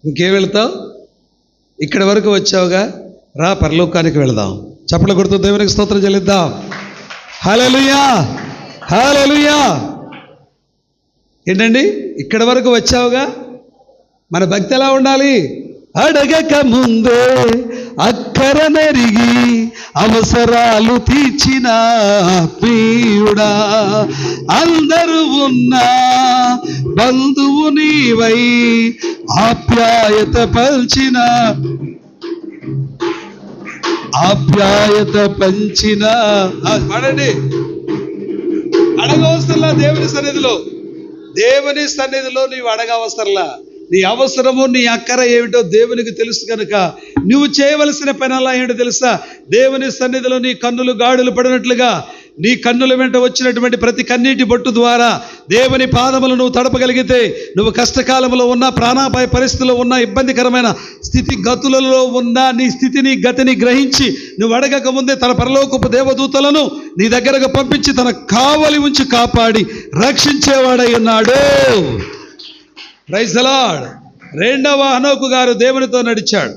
ఇంకేం వెళతావు? ఇక్కడి వరకు వచ్చావుగా, రా పరలోకానికి వెళదాం. చప్పట్లు కొడుతూ దేవునికి స్తోత్రం చెల్లిద్దాం. హల్లెలూయా, హల్లెలూయా. ఏంటండి, ఇక్కడి వరకు వచ్చావుగా, మన భక్తి ఎలా ఉండాలి? అడగక ముందే అక్కర నెరిగి అవసరాలు తీర్చిన ప్రియుడా, అందరూ ఉన్నా బంధువు నీవై ఆప్యాయత పంచిన పడండి. అడగవసరంలా దేవుని సన్నిధిలో నీవు అడగవసరంలా. నీ అవసరము నీ అక్కర ఏమిటో దేవునికి తెలుసు కనుక నువ్వు చేయవలసిన పని అలా ఏమిటో తెలుసా? దేవుని సన్నిధిలో నీ కన్నులు గాడులు పడినట్లుగా నీ కన్నుల వెంట వచ్చినటువంటి ప్రతి కన్నీటి బొట్టు ద్వారా దేవుని పాదములు నువ్వు తడపగలిగితే, నువ్వు కష్టకాలంలో ఉన్న, ప్రాణాపాయ పరిస్థితుల్లో ఉన్న, ఇబ్బందికరమైన స్థితి గతులలో ఉన్న నీ స్థితిని గతిని గ్రహించి నువ్వు అడగక ముందే తన పరలోకపు దేవదూతలను నీ దగ్గరకు పంపించి తన కావలి ఉంచి కాపాడి రక్షించేవాడై ఉన్నాడు. Praise the lord. రెండవ హనోకు గారు దేవునితో నడిచాడు.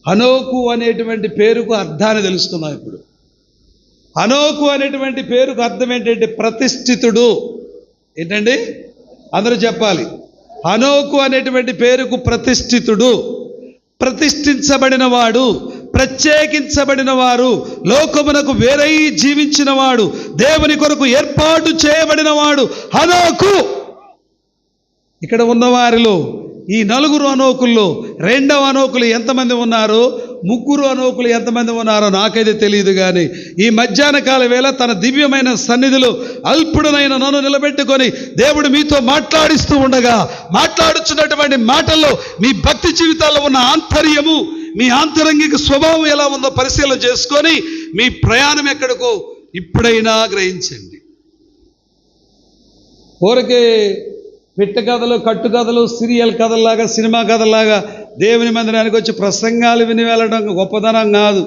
హనోకు అనేటువంటి పేరుకు అర్థాన్ని తెలుసుకున్నాం ఇప్పుడు. హనోకు అనేటువంటి పేరుకు అర్థం ఏంటంటే ప్రతిష్ఠితుడు. ఏంటండి? అందరూ చెప్పాలి. హనోకు అనేటువంటి పేరుకు ప్రతిష్ఠితుడు, ప్రతిష్ఠించబడిన వాడు, ప్రత్యేకించబడిన వారు, లోకమునకు వేరై జీవించిన వాడు, దేవుని కొరకు ఏర్పాటు చేయబడిన వాడు హనోకు. ఇక్కడ ఉన్న వారిలో ఈ నలుగురు అనోకుల్లో రెండవ అనోకులు ఎంతమంది ఉన్నారో, ముగ్గురు అనోకులు ఎంతమంది ఉన్నారో నాకైతే తెలియదు. కానీ ఈ మధ్యాహ్న కాల వేళ తన దివ్యమైన సన్నిధిలో అల్పుడనైన నన్ను నిలబెట్టుకొని దేవుడు మీతో మాట్లాడిస్తూ ఉండగా, మాట్లాడుచున్నటువంటి మాటల్లో మీ భక్తి జీవితాల్లో ఉన్న ఆంతర్యము, మీ ఆంతరంగిక స్వభావం ఎలా ఉందో పరిశీలన చేసుకొని మీ ప్రయాణం ఎక్కడికో ఇప్పుడైనా గ్రహించండి. ఊరికే పిట్ట కథలు, కట్టు కథలు, సీరియల్ కథల్లాగా, సినిమా కథల్లాగా దేవుని మందిరానికి వచ్చి ప్రసంగాలు విని వెళ్ళడం గొప్పదనం కాదు.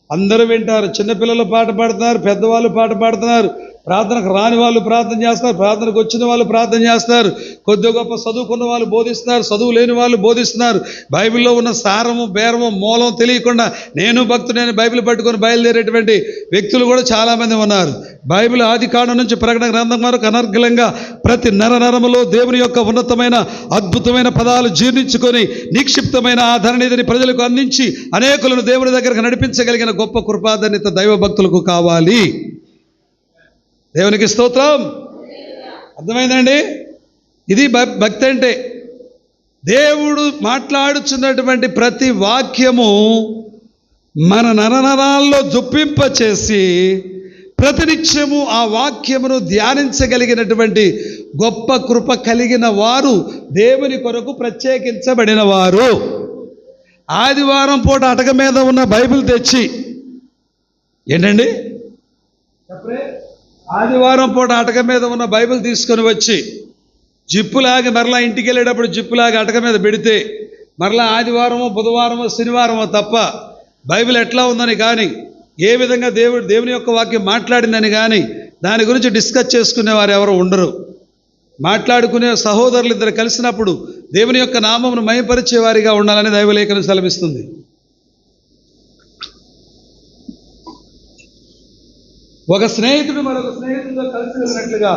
అందరూ వింటారు. చిన్నపిల్లలు పాట పాడుతున్నారు, పెద్దవాళ్ళు పాట పాడుతున్నారు, ప్రార్థనకు రాని వాళ్ళు ప్రార్థన చేస్తారు, ప్రార్థనకు వచ్చిన వాళ్ళు ప్రార్థన చేస్తారు, కొద్ది గొప్ప చదువుకున్న వాళ్ళు బోధిస్తున్నారు, చదువు లేని వాళ్ళు బోధిస్తున్నారు. బైబిల్లో ఉన్న సారము, బేరము, మూలం తెలియకుండా నేను భక్తుడైన బైబిల్ పట్టుకొని బయలుదేరేటువంటి వ్యక్తులు కూడా చాలామంది ఉన్నారు. బైబిల్ ఆది కాండం నుంచి ప్రకటన గ్రంథం వరకు అనర్గళంగా ప్రతి నరనరములో దేవుని యొక్క ఉన్నతమైన అద్భుతమైన పదాలు జీర్ణించుకొని నిక్షిప్తమైన ఆ ధరణిధిని ప్రజలకు అందించి అనేకులను దేవుని దగ్గరకు నడిపించగలిగిన గొప్ప కృపాధన్యత దైవ భక్తులకు కావాలి. దేవునికి స్తోత్రం. అర్థమైందండి? ఇది భక్తి అంటే. దేవుడు మాట్లాడుచున్నటువంటి ప్రతి వాక్యము మన నరనరాల్లో జొప్పింపచేసి ప్రతినిత్యము ఆ వాక్యమును ధ్యానించగలిగినటువంటి గొప్ప కృప కలిగిన వారు దేవుని కొరకు ప్రత్యేకించబడిన వారు. ఆదివారం పూట అటక మీద ఉన్న బైబిల్ తెచ్చి, ఏంటండి, ఆదివారం పూట అటక మీద ఉన్న బైబిల్ తీసుకొని వచ్చి జిప్పులాగి మరలా ఇంటికి వెళ్ళేటప్పుడు జిప్పులాగి అటక మీద పెడితే మరలా ఆదివారమో, బుధవారమో, శనివారమో తప్ప బైబిల్ ఎట్లా ఉందని కానీ, ఏ విధంగా దేవుని యొక్క వాక్యం మాట్లాడిందని కానీ దాని గురించి డిస్కస్ చేసుకునేవారు ఎవరు ఉండరు. మాట్లాడుకునే సహోదరులు ఇద్దరు కలిసినప్పుడు దేవుని యొక్క నామమును మహిమపరిచే వారిగా ఉండాలని దైవలేఖనం సెలవిస్తుంది. ఒక స్నేహితుడు మరొక స్నేహితుడితో కలిసి వెళ్ళినట్లుగా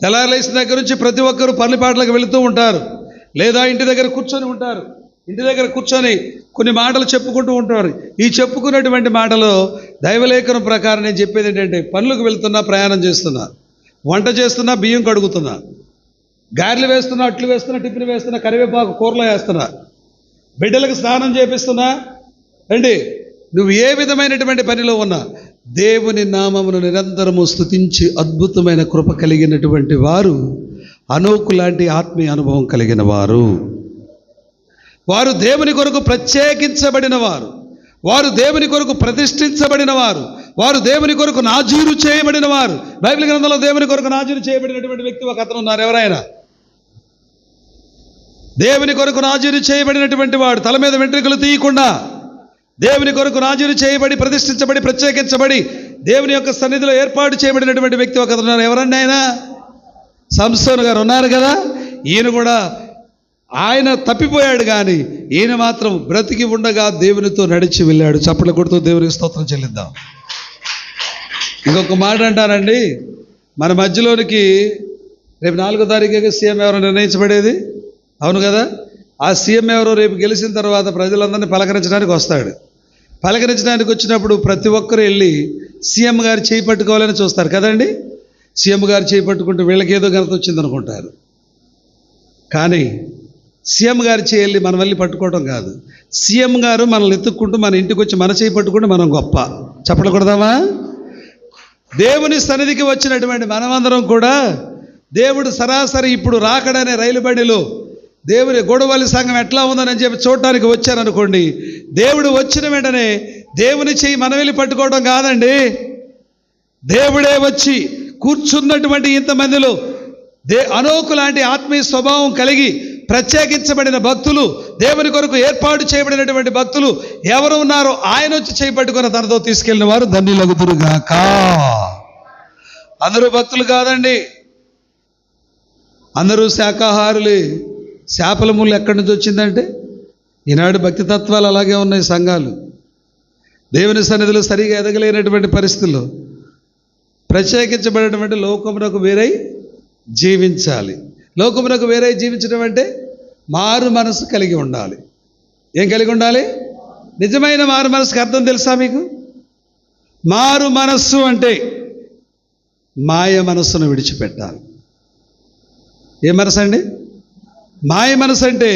తెల్లారలేసిన దగ్గర నుంచి ప్రతి ఒక్కరూ పర్లిపాట్లకు వెళుతూ ఉంటారు, లేదా ఇంటి దగ్గర కూర్చొని ఉంటారు. ఇంటి దగ్గర కూర్చొని కొన్ని మాటలు చెప్పుకుంటూ ఉంటారు. ఈ చెప్పుకున్నటువంటి మాటలు దైవలేఖనం ప్రకారం నేను చెప్పేది ఏంటంటే, పనులకు వెళ్తున్నా, ప్రయాణం చేస్తున్నా, వంట చేస్తున్నా, బియ్యం కడుగుతున్నా, గారెలు వేస్తున్నా, అట్లు వేస్తున్నా, టిఫిన్ వేస్తున్నా, కరివేపాకు కూరలో వేస్తున్నా, బిడ్డలకు స్నానం చేపిస్తున్నా, రండి, నువ్వు ఏ విధమైనటువంటి పనిలో ఉన్నా దేవుని నామమును నిరంతరము స్తుతించి అద్భుతమైన కృప కలిగినటువంటి వారు హనోకు లాంటి ఆత్మీయ అనుభవం కలిగిన వారు. వారు దేవుని కొరకు ప్రత్యేకించబడిన వారు, వారు దేవుని కొరకు ప్రతిష్ఠించబడిన వారు, వారు దేవుని కొరకు నాజీరు చేయబడిన వారు. బైబిల్ గ్రంథంలో దేవుని కొరకు నాజీరు చేయబడినటువంటి వ్యక్తి ఒక అతను ఉన్నారు. ఎవరైనా దేవుని కొరకు నాజీరు చేయబడినటువంటి వాడు, తల మీద వెంట్రుకలు తీయకుండా దేవుని కొరకు నాజీరు చేయబడి, ప్రతిష్ఠించబడి, ప్రత్యేకించబడి దేవుని యొక్క సన్నిధిలో ఏర్పాటు చేయబడినటువంటి వ్యక్తి ఒక అతను ఉన్నారు. ఎవరన్నా ఆయన? సంసోను గారు ఉన్నారు కదా. ఈయన కూడా ఆయన తప్పిపోయాడు, కానీ ఈయన మాత్రం బ్రతికి ఉండగా దేవునితో నడిచి వెళ్ళాడు. చప్పట్లు కొడుతూ దేవునికి స్తోత్రం చెల్లిద్దాం. ఇంకొక మాట అంటానండి, మన మధ్యలోనికి రేపు 4వ తారీఖుకి సీఎం ఎవరో నిర్ణయించబడేది, అవును కదా. ఆ సీఎం ఎవరో రేపు గెలిచిన తర్వాత ప్రజలందరినీ పలకరించడానికి వస్తాడు. పలకరించడానికి వచ్చినప్పుడు ప్రతి ఒక్కరు వెళ్ళి సీఎం గారు చేయి పట్టుకోవాలని చూస్తారు కదండి. సీఎం గారు చేయి పట్టుకుంటూ వీళ్ళకి ఏదో ఘనత వచ్చింది అనుకుంటారు. కానీ సీఎం గారు చేయాలి మనం వెళ్ళి పట్టుకోవడం కాదు. సీఎం గారు మనల్ని ఎత్తుక్కుంటూ మన ఇంటికి వచ్చి మన చేయి పట్టుకుంటూ మనం గొప్ప. చెప్పకూడదామా? దేవుని సన్నిధికి వచ్చినటువంటి మనమందరం కూడా దేవుడు సరాసరి ఇప్పుడు రాకడనే రైలు బండిలో దేవుని గొడవలి సంఘం ఎట్లా ఉందని చెప్పి చూడటానికి వచ్చారనుకోండి, దేవుడు వచ్చిన వెంటనే దేవుని చెయ్యి మనం వెళ్ళి పట్టుకోవడం కాదండి. దేవుడే వచ్చి కూర్చున్నటువంటి ఇంతమందిలో హనోకు లాంటి ఆత్మీయ స్వభావం కలిగి ప్రత్యేకించబడిన భక్తులు, దేవుని కొరకు ఏర్పాటు చేయబడినటువంటి భక్తులు ఎవరు ఉన్నారో ఆయన వచ్చి చేపట్టుకుని తనతో తీసుకెళ్ళిన వారు ధన్యులగుదురుగాక. అందరూ భక్తులు కాదండి, అందరూ శాకాహారులే. శాపల ముళ్ళు ఎక్కడి నుంచి వచ్చిందంటే ఈనాడు భక్తి తత్వాలు అలాగే ఉన్నాయి. సంఘాలు దేవుని సన్నిధిలో సరిగా ఎదగలేనటువంటి పరిస్థితుల్లో ప్రత్యేకించబడినటువంటి లోకమునకు వేరై జీవించాలి. లోకమునకు వేరై జీవించడం అంటే మారు మనసు కలిగి ఉండాలి. ఏం కలిగి ఉండాలి? నిజమైన మారు మనసుకి అర్థం తెలుసా మీకు? మారు మనస్సు అంటే మాయ మనస్సును విడిచిపెట్టాలి. ఏ మనసు అండి? మాయ మనసు అంటే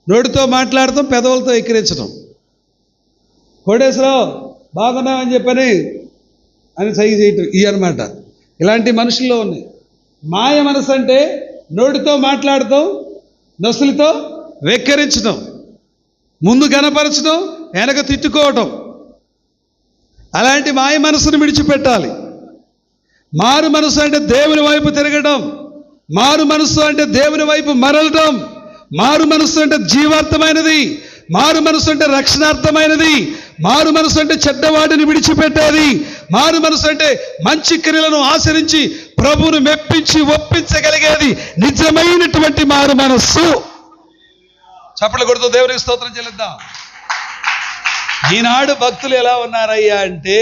నోటితో మాట్లాడటం, పెదవులతో ఎక్కిరించడం. కోటేశ్వరరావు బాగున్నామని చెప్పని అని సై చేయటం, ఇవి అనమాట. ఇలాంటి మనుషుల్లో ఉన్నాయి. మాయ మనసు అంటే నోటితో మాట్లాడటం, నొసలితో వెక్కిరించడం, ముందు గనపరచడం, వెనక తిట్టుకోవటం. అలాంటి మాయ మనసును విడిచిపెట్టాలి. మారు మనసు అంటే దేవుని వైపు తిరగడం, మారు మనసు అంటే దేవుని వైపు మరలడం, మారు మనసు అంటే జీవార్థమైనది, మారు మనసు అంటే రక్షణార్థమైనది, మారు మనసు అంటే చెడ్డవాడిని విడిచిపెట్టేది, మారు మనసు అంటే మంచి క్రియలను ఆచరించి ప్రభువును మెప్పించి ఒప్పించగలిగేది నిజమైనటువంటి మారు మనస్సు. చప్పట్లు కొడుతూ దేవునికి స్తోత్రం చెల్లిద్దాం. ఈనాడు భక్తులు ఎలా ఉన్నారయ్యా అంటే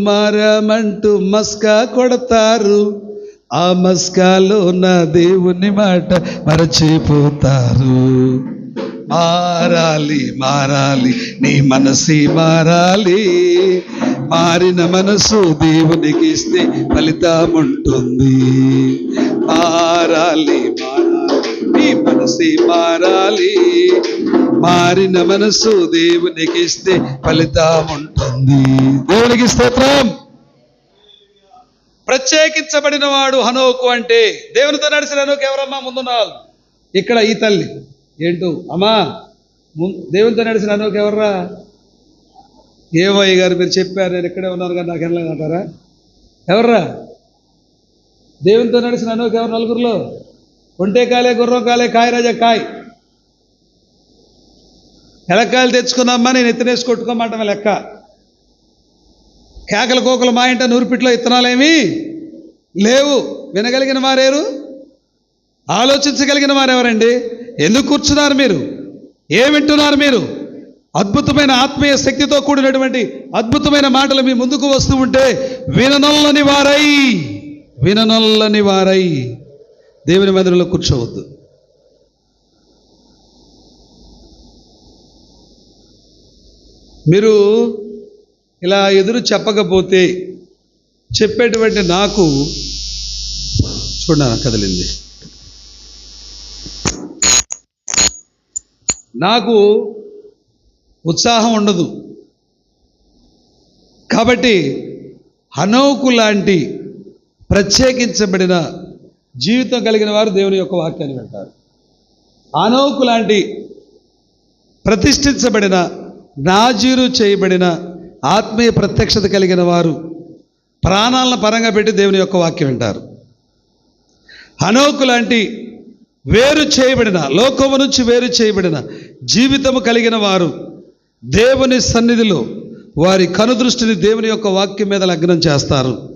మారమంటూ మస్కా కొడతారు. ఆ మస్కాలో నా దేవుని మాట మరచిపోతారు. మారాలి నీ మనసి మారాలి. మారిన మనసు దేవునికి ఇస్తే ఫలితం ఉంటుంది. మారాలి నీ మనసి మారాలి. మారిన మనసు దేవునికి ఇస్తే ఫలితం ఉంటుంది. దేవునికి స్తోత్రం. ప్రత్యేకించబడిన వాడు హనోకు అంటే దేవునితో నడిచిన హనోకు ఎవరమ్మా? ముందున్నారు ఇక్కడ ఈ తల్లి. ఏంటో అమ్మా, దేవునితో నడిచిన హనోకు ఎవర్రా? ఏవయ్య గారు మీరు చెప్పారు, నేను ఇక్కడే ఉన్నాను కానీ నాకు వెళ్ళలేదు అంటారా? ఎవర్రా దేవునితో నడిచిన హనోకు? ఎవరు? నలుగురిలో ఒంటే కాలే, గుర్రం కాలే, కాయ రాజా కాయ్. ఎలక్కాయలు తెచ్చుకున్నామ్మా, నేను ఎత్తినేసి కొట్టుకోమంటాం లెక్క. కేకల కోకలు మా ఇంట నూరుపిట్లో ఇత్తనాలేమీ లేవు. వినగలిగిన వారేరు, ఆలోచించగలిగిన వారెవరండి? ఎందుకు కూర్చున్నారు మీరు? ఏం వింటున్నారు మీరు? అద్భుతమైన ఆత్మీయ శక్తితో కూడినటువంటి అద్భుతమైన మాటలు మీ ముందుకు వస్తూ ఉంటే విననొల్లని వారై దేవుని మందిరంలో కూర్చోవద్దు. మీరు ఇలా ఎదురు చెప్పకపోతే చెప్పేటువంటి నాకు చూడ కదిలింది. నాకు ఉత్సాహం ఉండదు. కాబట్టి హనోకు లాంటి ప్రత్యేకించబడిన జీవితం కలిగిన వారు దేవుని యొక్క వాక్యాన్ని వింటారు. హనోకు లాంటి ప్రతిష్ఠించబడిన, నాజీరు చేయబడిన ఆత్మీయ ప్రత్యక్షత కలిగిన వారు ప్రాణాలను పరంగా పెట్టి దేవుని యొక్క వాక్యం వింటారు. హనోకు లాంటి వేరు చేయబడిన, లోకము నుంచి వేరు చేయబడిన జీవితము కలిగిన వారు దేవుని సన్నిధిలో వారి కనుదృష్టిని దేవుని యొక్క వాక్యం మీద లగ్నం చేస్తారు.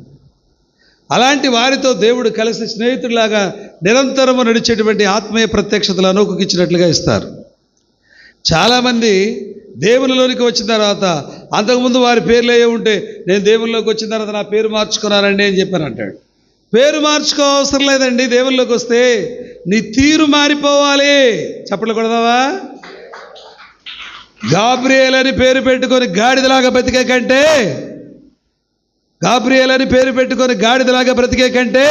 అలాంటి వారితో దేవుడు కలిసి స్నేహితుడిలాగా నిరంతరము నడిచేటువంటి ఆత్మీయ ప్రత్యక్షతలు హనోకుకి ఇచ్చినట్లుగా ఇస్తారు. చాలామంది దేవునిలోనికి వచ్చిన తర్వాత అంతకుముందు వారి పేర్లు ఏ ఉంటే నేను దేవునిలోకి వచ్చిన తర్వాత నా పేరు మార్చుకున్నానండి అని చెప్పాను అంటాడు. పేరు మార్చుకో అవసరం లేదండి. దేవునిలోకి వస్తే నీ తీరు మారిపోవాలి. చప్పట్లు కొడదావా? గాబ్రియేల్ అని పేరు పెట్టుకొని గాడిదలాగా బ్రతికే కంటే, గాబ్రియేల్ అని పేరు పెట్టుకొని గాడిదలాగా బ్రతికే కంటే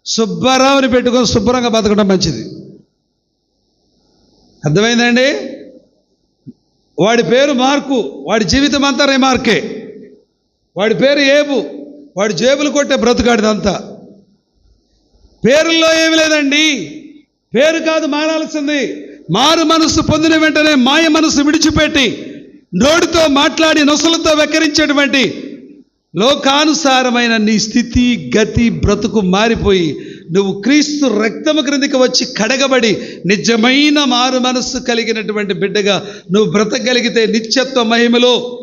సుబ్బారావుని పెట్టుకొని శుభ్రంగా బతకడం మంచిది. అర్థమైందండి? వాడి పేరు మార్కు, వాడి జీవితం అంతా రిమార్కే. వాడి పేరు ఏబు, వాడి జేబులు కొట్టే బ్రతుకాడిదంతా. పేరుల్లో ఏమి లేదండి. పేరు కాదు మారాల్సింది. మారు మనసు పొందిన వెంటనే మాయ మనసు విడిచిపెట్టి నోటితో మాట్లాడి నొసలతో వెక్కరించేటువంటి లోకానుసారమైన నీ స్థితి గతి బ్రతుకు మారిపోయి నువ్వు క్రీస్తు రక్తము క్రిందికి వచ్చి కడగబడి నిజమైన మారు మనస్సు కలిగినటువంటి బిడ్డగా నువ్వు బ్రతకగలిగితే నిత్యత్వ మహిమలో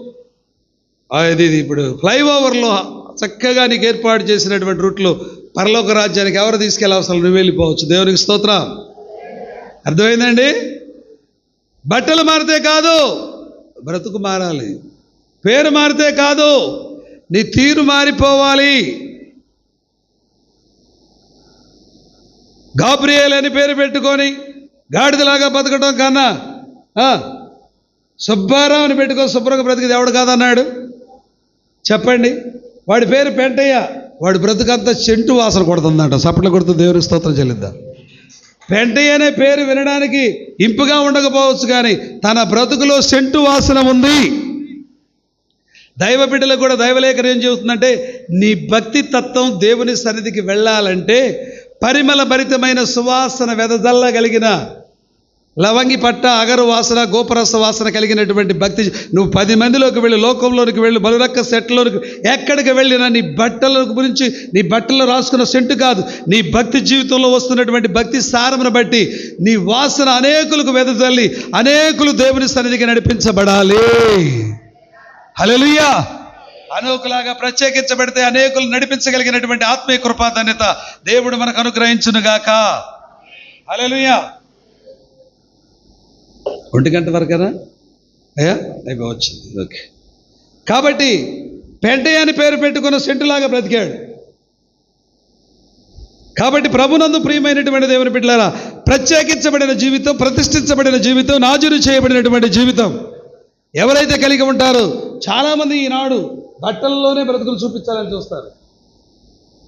అది ఇప్పుడు ఫ్లైఓవర్లో చక్కగా నీకు ఏర్పాటు చేసినటువంటి రూట్లో పరలోక రాజ్యానికి ఎవరు తీసుకెళ్ళవసరం, నువ్వు వెళ్ళిపోవచ్చు. దేవునికి స్తోత్రం. అర్థమైందండి? బట్టలు మారితే కాదు, బ్రతుకు మారాలి. పేరు మారితే కాదు, నీ తీరు మారిపోవాలి. గాబ్రియేల్ అని పేరు పెట్టుకొని గాడిదలాగా బతకడం కన్నా సుబ్బారావు అని పెట్టుకొని శుభ్రంగా బ్రతికిది ఎవడు కాదన్నాడు చెప్పండి? వాడి పేరు పెంటయ్య, వాడి బ్రతుకంతా చెంటు వాసన కొడుతుందట. సప్పట్లు కొడుతూ దేవునికి స్తోత్రం చెల్లిద్దాం. పెంటయ్య అనే పేరు వినడానికి ఇంపుగా ఉండకపోవచ్చు, కానీ తన బ్రతుకులో సెంటు వాసన ఉంది. దైవ బిడ్డలకు కూడా దైవలేఖనం ఏం చెబుతుందంటే, నీ భక్తి తత్వం దేవుని సన్నిధికి వెళ్ళాలంటే పరిమళ భరితమైన సువాసన వెదజల్లగలిగిన లవంగి పట్ట అగరు వాసన గోపరస వాసన కలిగినటువంటి భక్తి. నువ్వు 10 మందిలోకి వెళ్ళి, లోకంలోనికి వెళ్ళి, బలురక్క సెట్లోనికి ఎక్కడికి వెళ్ళినా నీ బట్టల గురించి, నీ బట్టల్లో రాసుకున్న సెంటు కాదు, నీ భక్తి జీవితంలో వస్తున్నటువంటి భక్తి సారమును బట్టి నీ వాసన అనేకులకు వెదజల్లి అనేకులు దేవుని సన్నిధికి నడిపించబడాలి. హల్లెలూయా. అనేకులాగా ప్రత్యేకించబడితే అనేకులు నడిపించగలిగినటువంటి ఆత్మీయ కృపాధన్యత దేవుడు మనకు అనుగ్రహించునుగాక. హల్లెలూయా. 1 గంట వరకేనా అయ్యా? అయిపోవచ్చింది. ఓకే. కాబట్టి పెంటయ్య అని పేరు పెట్టుకున్న సెంటులాగా బ్రతికాడు. కాబట్టి ప్రభునందు ప్రియమైనటువంటి దేవుని బిడ్డలారా, ప్రత్యేకించబడిన జీవితం, ప్రతిష్ఠించబడిన జీవితం, నాజూరు చేయబడినటువంటి జీవితం ఎవరైతే కలిగి ఉంటారో, చాలామంది ఈనాడు బట్టల్లోనే బ్రతుకులు చూపించాలని చూస్తారు.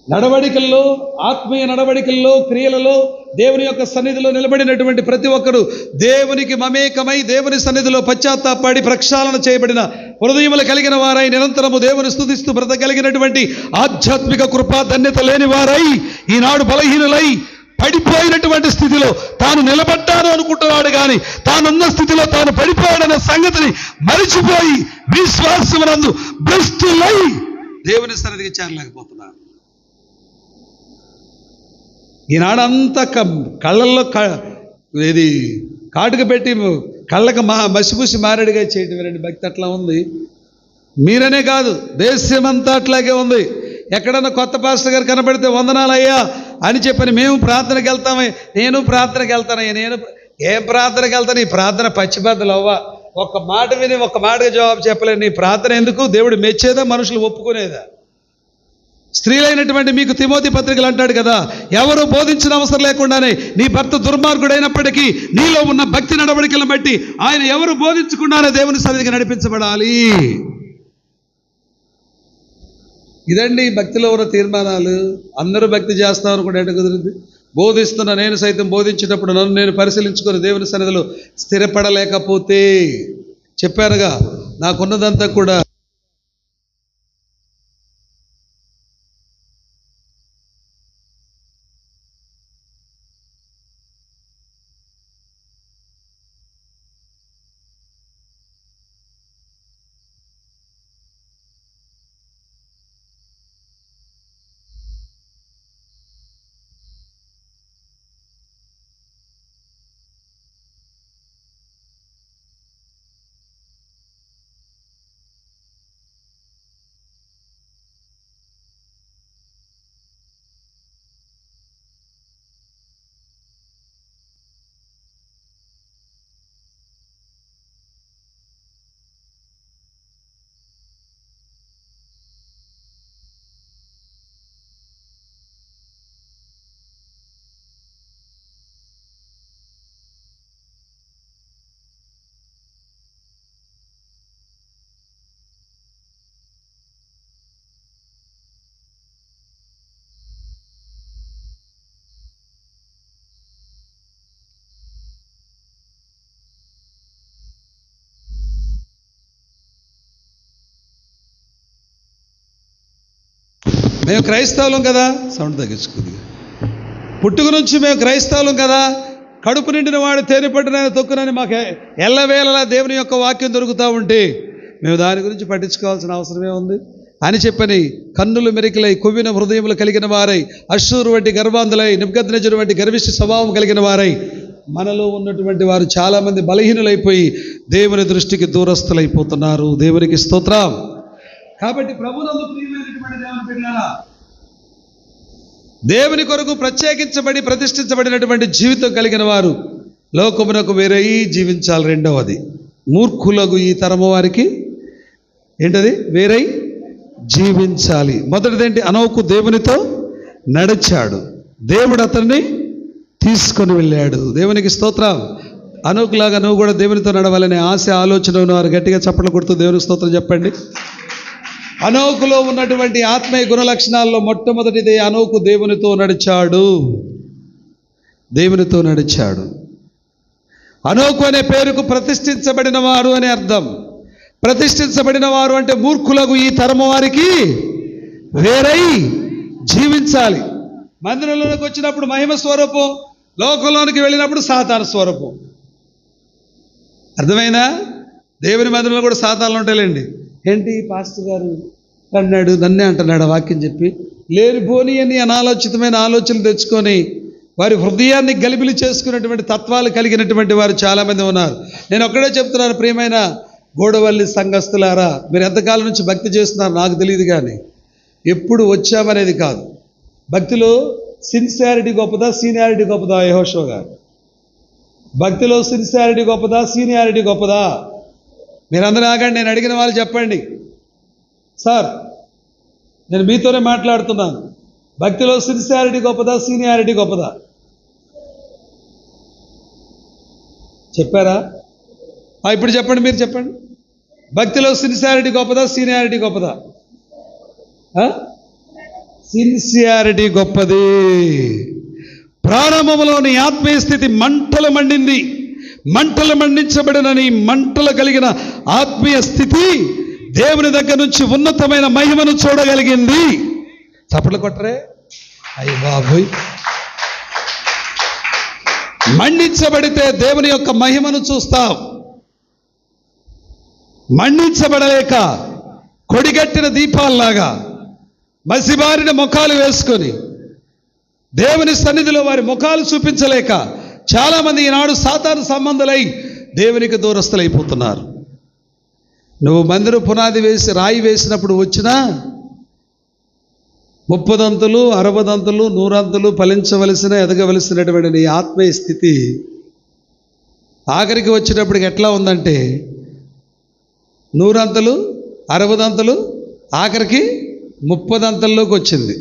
నడవడికల్లో, ఆత్మీయ నడవడికల్లో, క్రియలలో, దేవుని యొక్క సన్నిధిలో నిలబడినటువంటి ప్రతి ఒక్కరు దేవునికి మమేకమై దేవుని సన్నిధిలో పశ్చాత్తాపడి ప్రక్షాళన చేయబడిన హృదయములు కలిగిన వారై నిరంతరము దేవుని స్తుతిస్తూ బ్రతకగలిగినటువంటి ఆధ్యాత్మిక కృపా ధన్యత లేని వారై ఈనాడు బలహీనులై పడిపోయినటువంటి స్థితిలో తాను నిలబడ్డాను అనుకుంటున్నాడు, కానీ తానున్న స్థితిలో తాను పడిపోయాడనే సంగతిని మరిచిపోయి విశ్వాసమునందు భ్రష్టులై దేవుని సన్నిధికి చేరలేకపోతున్నాడు. ఈనాడంతా కళ్ళల్లో ఇది కాటుక పెట్టి కళ్ళకు మసిపూసి మారేడుగా చేయటం వినండి. భక్తి అట్లా ఉంది. మీరనే కాదు, దేశమంతా అట్లాగే ఉంది. ఎక్కడన్నా కొత్త పాస్టర్ గారు కనబడితే వందనాలయ్యా అని చెప్పని మేము ప్రార్థనకి వెళ్తామే, నేను ప్రార్థనకి వెళ్తానయ్యా, నేను ఏం ప్రార్థనకి వెళ్తాను, ఈ ప్రార్థన పచ్చిబద్దలు అవ్వ, ఒక్క మాట విని ఒక్క మాటగా జవాబు చెప్పలేదు. నీ ప్రార్థన ఎందుకు? దేవుడు మెచ్చేదా, మనుషులు ఒప్పుకునేదా? స్త్రీలైనటువంటి మీకు తిమోతి పత్రికలు అంటాడు కదా, ఎవరు బోధించిన అవసరం లేకుండానే నీ భర్త దుర్మార్గుడైనప్పటికీ నీలో ఉన్న భక్తి నడవడికలను బట్టి ఆయన ఎవరు బోధించకుండానే దేవుని సన్నిధికి నడిపించబడాలి. ఇదండి భక్తిలో ఉన్న తీర్మానాలు. అందరూ భక్తి చేస్తాం అనుకుంటే ఎట్ట కుదిరింది? బోధిస్తున్న నేను సైతం బోధించేటప్పుడు నన్ను నేను పరిశీలించుకొని దేవుని సన్నిధిలో స్థిరపడలేకపోతే, చెప్పానుగా నాకున్నదంతా కూడా మేము క్రైస్తవులం కదా, సౌండ్ తగ్గించుకుంది, పుట్టుక నుంచి మేము క్రైస్తవులం కదా, కడుపు నిండిన వాడు తేనె పట్టిన తొక్కునని మాకు ఎల్లవేళలా దేవుని యొక్క వాక్యం దొరుకుతూ ఉంటే మేము దాని గురించి పట్టించుకోవాల్సిన అవసరమే ఉంది అని చెప్పని కన్నులు మెరికలై కొవ్విన హృదయములు కలిగిన వారై అశ్షూరు వంటి గర్వాంధులై నెబుకద్నెజరు వంటి గర్విష్ఠ స్వభావం కలిగిన వారై మనలో ఉన్నటువంటి వారు చాలామంది బలహీనులైపోయి దేవుని దృష్టికి దూరస్తులైపోతున్నారు. దేవునికి స్తోత్రం. కాబట్టి ప్రభునందు ప్రియమైనటువంటి దేవుని బిడ్డలారా, దేవుని కొరకు ప్రత్యేకించబడి ప్రతిష్ఠించబడినటువంటి జీవితం కలిగిన వారు లోకమునకు వేరై జీవించాలి. రెండవది, మూర్ఖులకు ఈ తరము వారికి ఏంటది? వేరై జీవించాలి. మొదటిదేంటి? అనోకు దేవునితో నడిచాడు, దేవుడు అతన్ని తీసుకొని వెళ్ళాడు. దేవునికి స్తోత్రం. అనోకులాగా నువ్వు కూడా దేవునితో నడవాలనే ఆశ, ఆలోచన ఉన్నవారు గట్టిగా చప్పట్లు కొడుతూ దేవునికి స్తోత్రం చెప్పండి. అనోకులో ఉన్నటువంటి ఆత్మీయ గుణ లక్షణాల్లో మొట్టమొదటిది, అనోకు దేవునితో నడిచాడు. దేవునితో నడిచాడు. అనోకు అనే పేరుకు ప్రతిష్ఠించబడిన వారు అని అర్థం. ప్రతిష్ఠించబడిన వారు అంటే మూర్ఖులకు ఈ తరము వారికి వేరై జీవించాలి. మందిరంలోకి వచ్చినప్పుడు మహిమ స్వరూపం, లోకంలోనికి వెళ్ళినప్పుడు సాతాను స్వరూపం. అర్థమైనా? దేవుని మందిరంలో కూడా సాతానులు ఉంటాయిలేండి. ఏంటి పాస్టర్ గారు అన్నాడు, నన్నే అంటున్నాడు వాక్యం చెప్పి, లేనిపోని అని అనాలోచితమైన ఆలోచనలు తెచ్చుకొని వారి హృదయాన్ని గలిబిలి చేసుకున్నటువంటి తత్వాలు కలిగినటువంటి వారు చాలామంది ఉన్నారు. నేను ఒక్కడే చెప్తున్నాను, ప్రియమైన గోడవల్లి సంఘస్థులారా, మీరు ఎంతకాలం నుంచి భక్తి చేస్తున్నారు నాకు తెలియదు, కానీ ఎప్పుడు వచ్చామనేది కాదు. భక్తిలో సిన్సియారిటీ గొప్పదా, సీనియారిటీ గొప్పదా? యెహోషువ గారు, భక్తిలో సిన్సియారిటీ గొప్పదా, సీనియారిటీ గొప్పదా? మీరందరూ ఆగండి, నేను అడిగిన వాళ్ళు చెప్పండి. సార్, నేను మీతోనే మాట్లాడుతున్నాను. భక్తిలో సిన్సియారిటీ గొప్పదా, సీనియారిటీ గొప్పదా? చెప్పారా? ఇప్పుడు చెప్పండి, మీరు చెప్పండి. భక్తిలో సిన్సియారిటీ గొప్పదా, సీనియారిటీ గొప్పదా? సిన్సియారిటీ గొప్పది. ప్రారంభంలోని ఆత్మీయ స్థితి మంటలు మండింది. మంటలు మండించబడిన నీ మంటలు కలిగిన ఆత్మీయ స్థితి దేవుని దగ్గర నుంచి ఉన్నతమైన మహిమను చూడగలిగింది. చప్పట్లు కొట్టరే? అయ్య బాబోయ్! మండించబడితే దేవుని యొక్క మహిమను చూస్తాం. మండించబడలేక కొడిగట్టిన దీపాల్లాగా మసిబారిన ముఖాలు వేసుకొని దేవుని సన్నిధిలో వారి ముఖాలు చూపించలేక చాలామంది ఈనాడు సాతాను సంబంధులై దేవునికి దూరస్తులైపోతున్నారు. నువ్వు మందిరం పునాది వేసి రాయి వేసినప్పుడు వచ్చినా 30 దంతులు 60 దంతులు 100 అంతులు ఫలించవలసిన ఎదగవలసినటువంటి నీ ఆత్మీయ స్థితి ఆఖరికి వచ్చేటప్పటికి ఎట్లా ఉందంటే 100 అంతులు 60 దంతులు ఆఖరికి 30 దంతల్లోకి వచ్చింది.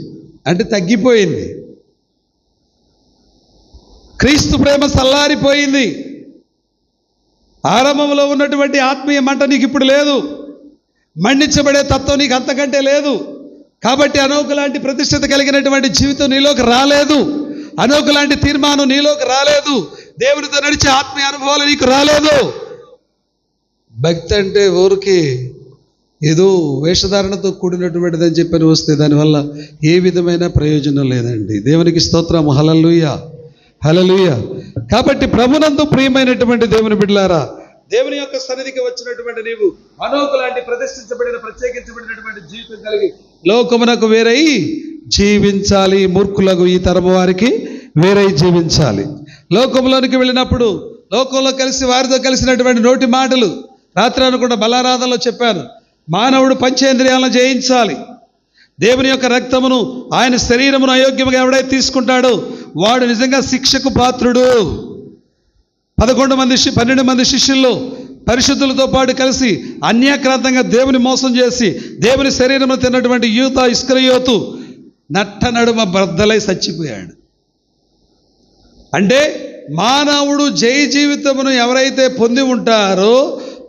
అంటే తగ్గిపోయింది. క్రీస్తు ప్రేమ చల్లారిపోయింది. ఆరంభంలో ఉన్నటువంటి ఆత్మీయ మంట నీకు ఇప్పుడు లేదు. మండించబడే తత్వం నీకు అంతకంటే లేదు. కాబట్టి అనోకు లాంటి ప్రతిష్ఠత కలిగినటువంటి జీవితం నీలోకి రాలేదు. అనోకు లాంటి తీర్మానం నీలోకి రాలేదు. దేవునితో నడిచే ఆత్మీయ అనుభవాలు నీకు రాలేదు. భక్తి అంటే ఊరికి ఏదో వేషధారణతో కూడినటువంటిదని చెప్పని వస్తే దానివల్ల ఏ విధమైన ప్రయోజనం లేదండి. దేవునికి స్తోత్రం. హల్లెలూయా, హల్లెలూయా. కాబట్టి ప్రభునందు ప్రియమైనటువంటి దేవుని బిడ్డలారా, దేవుని యొక్క సన్నిధికి వచ్చినటువంటి నీవు అనోకు లాంటి ప్రతిష్ఠించబడిన ప్రత్యేకించబడినటువంటి జీవితం కలిగి లోకమునకు వేరై జీవించాలి. మూర్ఖులకు ఈ తరము వారికి వేరై జీవించాలి. లోకంలోనికి వెళ్ళినప్పుడు లోకంలో కలిసి వారితో కలిసినటువంటి నోటి మాటలు, రాత్రి అనుకుంటా బలారాధనలో చెప్పాను, మానవుడు పంచేంద్రియాలను జయించాలి. దేవుని యొక్క రక్తమును, ఆయన శరీరమును అయోగ్యముగా ఎవడైతే తీసుకుంటాడో వాడు నిజంగా శిక్షకు పాత్రుడు. 12 మంది శిష్యుల్లో పరిశుద్ధులతో పాటు కలిసి అన్యాక్రాంతంగా దేవుని మోసం చేసి దేవుని శరీరమును తిన్నటువంటి యూదా ఇస్కరియోతు నట్ట నడుమ బద్దలై చచ్చిపోయాడు. అంటే మానవుడు జయ జీవితమును ఎవరైతే పొంది ఉంటారో,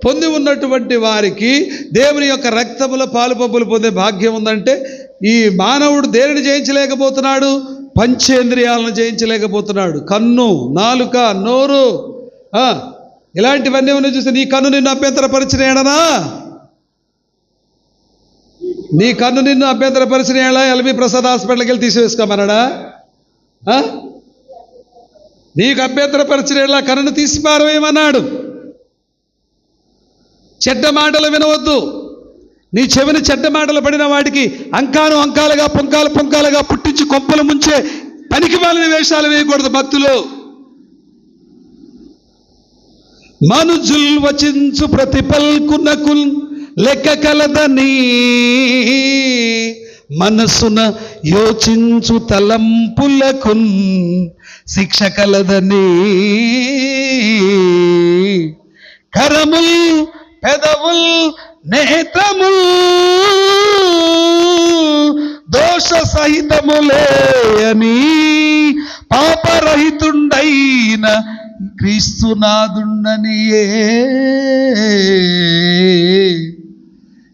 పొంది ఉన్నటువంటి వారికి దేవుని యొక్క రక్తముల పాలు పంపులు పొందే భాగ్యం ఉందంటే, ఈ మానవుడు దేనిని జయించలేకపోతున్నాడు? పంచేంద్రియాలను జయించలేకపోతున్నాడు. కన్ను, నాలుక, నోరు, ఇలాంటివన్నీ ఉన్నాయి. చూస్తే నీ కన్ను నిన్ను అభ్యంతరపరిచిన ఏడనా? నీ కన్ను నిన్ను అభ్యంతరపరిచిన ఏడా ఎల్బీ ప్రసాద్ హాస్పిటల్కి వెళ్ళి తీసివేసుకోమన్నాడా? నీకు అభ్యంతరపరిచిన ఏడా కన్నును తీసి పారవేయమన్నాడు. చెడ్డ మాటలు వినవద్దు. నీ చెవిని చెడ్డ మాటలు పడిన వాటికి అంకాలుగా పుంకాలుగా పుట్టించి కొంపలు ముంచే పనికి మాలిన వేషాలు వేయకూడదు. భక్తులు మనుజుల్ వచించు ప్రతి పల్కునకు లెక్క కలదని మనసున యోచించు తలంపులకు శిక్ష కలదని, కరముల్ పెదవుల్ నేత్రముల్ దోష సహితములే అని పాపరహితుండైన క్రీస్తునాదుండనియే.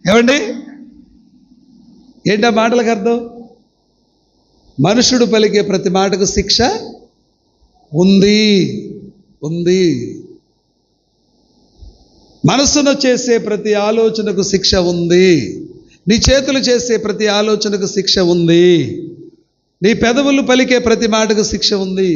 ఏమండి, ఏంటా మాటలకు అర్థం? మనుషుడు పలికే ప్రతి మాటకు శిక్ష ఉంది ఉంది. మనసును చేసే ప్రతి ఆలోచనకు శిక్ష ఉంది. నీ చేతులు చేసే ప్రతి ఆలోచనకు శిక్ష ఉంది. నీ పెదవులు పలికే ప్రతి మాటకు శిక్ష ఉంది.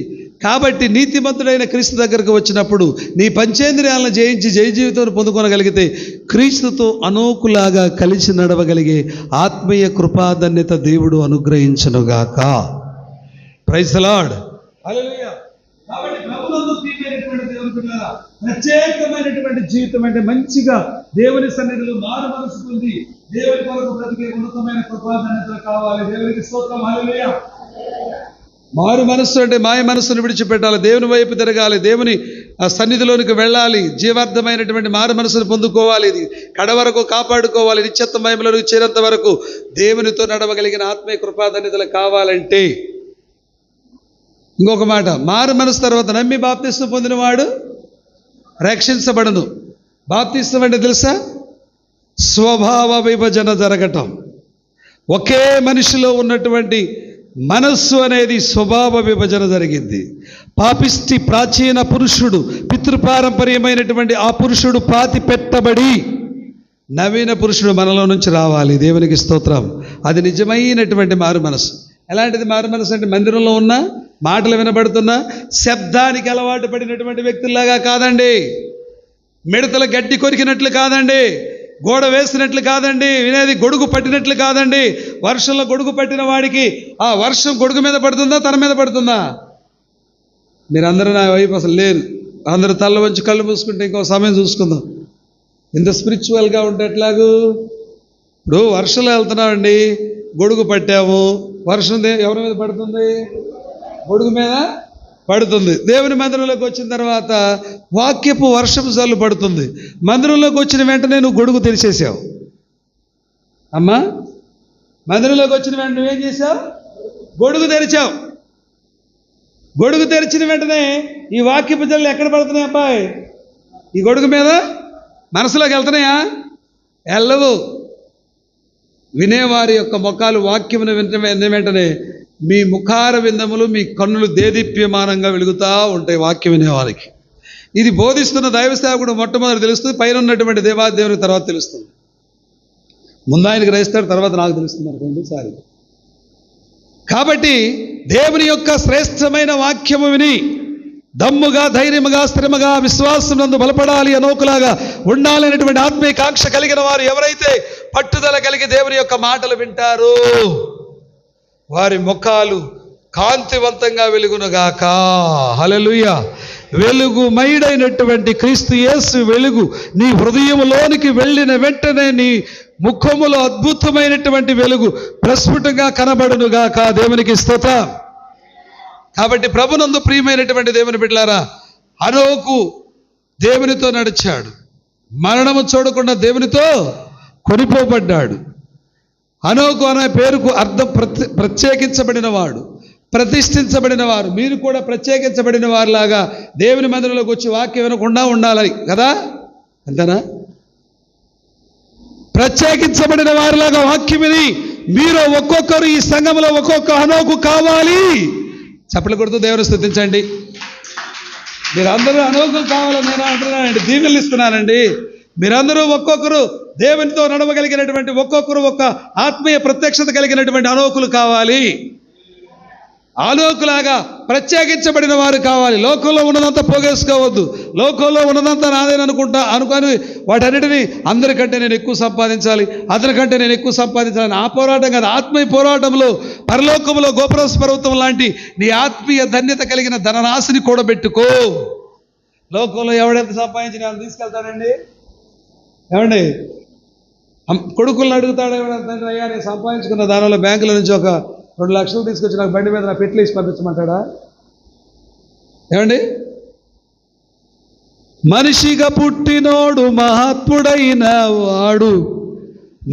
కాబట్టి నీతిమంతుడైన క్రీస్తు దగ్గరకు వచ్చినప్పుడు నీ పంచేంద్రియాలను జయించి జయ జీవితాన్ని పొందుకొనగలిగితే క్రీస్తుతో అనోకులాగా కలిసి నడవగలిగే ఆత్మీయ కృపాధన్యత దేవుడు అనుగ్రహించునుగాక. Praise the lord. హల్లెలూయా. కాబట్టి ప్రభువునందు ప్రియమైనటువంటి దేవుని బిడ్డలారా, ప్రత్యేకమైనటువంటి జీవితం అంటే మంచిగా దేవుని సన్నిధిలో మారు మనసు పొంది దేవుని కొరకు బ్రతికే ఉన్నతమైన కృపాధన్యత కావాలి. దేవునికి స్తోత్రం. హల్లెలూయా. మారు మనస్సు అంటే మాయ మనస్సును విడిచిపెట్టాలి, దేవుని వైపు తిరగాలి, దేవుని సన్నిధిలోనికి వెళ్ళాలి, జీవార్థమైనటువంటి మారు మనసును పొందుకోవాలి, కడ వరకు కాపాడుకోవాలి, నిత్యత్వ మహిమలోకి చేరేంత వరకు దేవునితో నడవగలిగిన ఆత్మీయ కృపాధన్యతలు కావాలంటే. ఇంకొక మాట, మారు మనసు తర్వాత నమ్మి బాప్తిస్మం పొందినవాడు రక్షించబడను. బాప్తిస్మం అంటే తెలుసా? స్వభావ విభజన జరగటం. ఒకే మనిషిలో ఉన్నటువంటి మనస్సు అనేది స్వభావ విభజన జరిగింది. పాపిష్టి ప్రాచీన పురుషుడు, పితృపారంపర్యమైనటువంటి ఆ పురుషుడు పాతి పెట్టబడి నవీన పురుషుడు మనలో నుంచి రావాలి. దేవునికి స్తోత్రం. అది నిజమైనటువంటి మారు మనసు. ఎలాంటిది మారు మనసు అంటే? మందిరంలో ఉన్న మాటలు వినబడుతున్నా శబ్దానికి అలవాటు పడినటువంటి వ్యక్తుల్లాగా కాదండి, మిడతల గడ్డి కొరికినట్లు కాదండి, గోడ వేసినట్లు కాదండి, వినేది గొడుగు పట్టినట్లు కాదండి. వర్షంలో గొడుగు పట్టిన వాడికి ఆ వర్షం గొడుగు మీద పడుతుందా తన మీద పడుతుందా? మీరందరూ నా వైపు అసలు లేరు. అందరూ తల్ల వంచి కళ్ళు మూసుకుంటే ఇంకో సమయం చూసుకుందాం. ఇంత స్పిరిచువల్గా ఉంటే ఎట్లాగూ? ఇప్పుడు వర్షంలో వెళ్తున్నామండి, గొడుగు పట్టాము, వర్షం ఎవరి మీద పడుతుంది? గొడుగు మీద పడుతుంది. దేవుని మందిరంలోకి వచ్చిన తర్వాత వాక్యపు వర్షపు జల్లు పడుతుంది. మందిరంలోకి వచ్చిన వెంటనే నువ్వు గొడుగు తెరిచేసావు. అమ్మా, మందిరంలోకి వచ్చిన వెంటనే నువ్వేం చేసావు? గొడుగు తెరిచావు. గొడుగు తెరిచిన వెంటనే ఈ వాక్యపు జల్లు ఎక్కడ పడుతున్నాయి అబ్బాయి? ఈ గొడుగు మీద మనసులోకి వెళ్తున్నాయా? వెళ్ళవు. వినేవారి యొక్క ముఖాలు వాక్యమును విన్న వెంటనే మీ ముఖార విందములు, మీ కన్నులు దేదీప్యమానంగా వెలుగుతూ ఉంటాయి వాక్యం వినేవారికి. ఇది బోధిస్తున్న దైవ సేవకుడు మొట్టమొదటి తెలుస్తుంది, పైన ఉన్నటువంటి దేవాదేవునికి తర్వాత తెలుస్తుంది. ముందు ఆయనకి గ్రహిస్తాడు, తర్వాత నాకు తెలుస్తుంది అనుకోండి సారి. కాబట్టి దేవుని యొక్క శ్రేష్టమైన వాక్యము విని దమ్ముగా, ధైర్యముగా, స్థిరముగా, విశ్వాసం నందు బలపడాలి, అనోకులాగా ఉండాలి అనేటువంటి ఆత్మీయ కాంక్ష కలిగిన వారు ఎవరైతే పట్టుదల కలిగి దేవుని యొక్క మాటలు వింటారో వారి ముఖాలు కాంతివంతంగా వెలుగునుగాక. హల్లెలూయా. వెలుగుమయుడైనటువంటి క్రీస్తు యేసు వెలుగు నీ హృదయంలోనికి వెళ్ళిన వెంటనే నీ ముఖములో అద్భుతమైనటువంటి వెలుగు ప్రస్ఫుటంగా కనబడునుగాక. దేవునికి స్తోత్రం. కాబట్టి ప్రభునందు ప్రియమైనటువంటి దేవుని బిడ్డలారా, హనోకు దేవునితో నడిచాడు, మరణము చూడకుండా దేవునితో కొనిపోబడ్డాడు. హనోకు అనే పేరుకు అర్థం ప్రత్యేకించబడిన వాడు, ప్రతిష్ఠించబడిన వారు. మీరు కూడా ప్రత్యేకించబడిన వారిలాగా దేవుని మందిరంలోకి వచ్చి వాక్యం వినకుండా ఉండాలి కదా, అంతేనా? ప్రత్యేకించబడిన వారిలాగా వాక్యం విని మీరు ఒక్కొక్కరు ఈ సంఘంలో ఒక్కొక్క హనోకు కావాలి. చప్పట్లు కొడుతూ దేవుని స్తుతించండి. మీరందరూ హనోకులు కావాలని నేను అంటున్నానండి, దీవెనలు ఇస్తున్నానండి. మీరందరూ ఒక్కొక్కరు దేవునితో నడవగలిగినటువంటి, ఒక్కొక్కరు ఒక్క ఆత్మీయ ప్రత్యక్షత కలిగినటువంటి హనోకులు కావాలి. ఆలోకులాగా ప్రత్యేకించబడిన వారు కావాలి. లోకంలో ఉన్నదంతా పోగేసుకోవద్దు. లోకంలో ఉన్నదంతా అనుకొని వాటన్నిటినీ అందరికంటే నేను ఎక్కువ సంపాదించాలి, అతనికంటే నేను ఎక్కువ సంపాదించాలని ఆ పోరాటం కాదు. ఆత్మీయ పోరాటంలో పరలోకంలో గోపురస్ పర్వతం లాంటి నీ ఆత్మీయ ధన్యత కలిగిన ధనరాశిని కూడబెట్టుకో. లోకంలో ఎవడెంత సంపాదించిన తీసుకెళ్తాడండి? ఏమండి? కొడుకులను అడుగుతాడు ఎవరైనా తండ్రి, అయ్యా నేను సంపాదించుకున్న దానివల్ల బ్యాంకుల నుంచి ఒక 2 లక్షలు తీసుకొచ్చి నాకు బండి మీద నా పెట్లు వేసి పంపించమంటాడా? ఏమండి? మనిషిగా పుట్టినోడు మహాత్ముడైన వాడు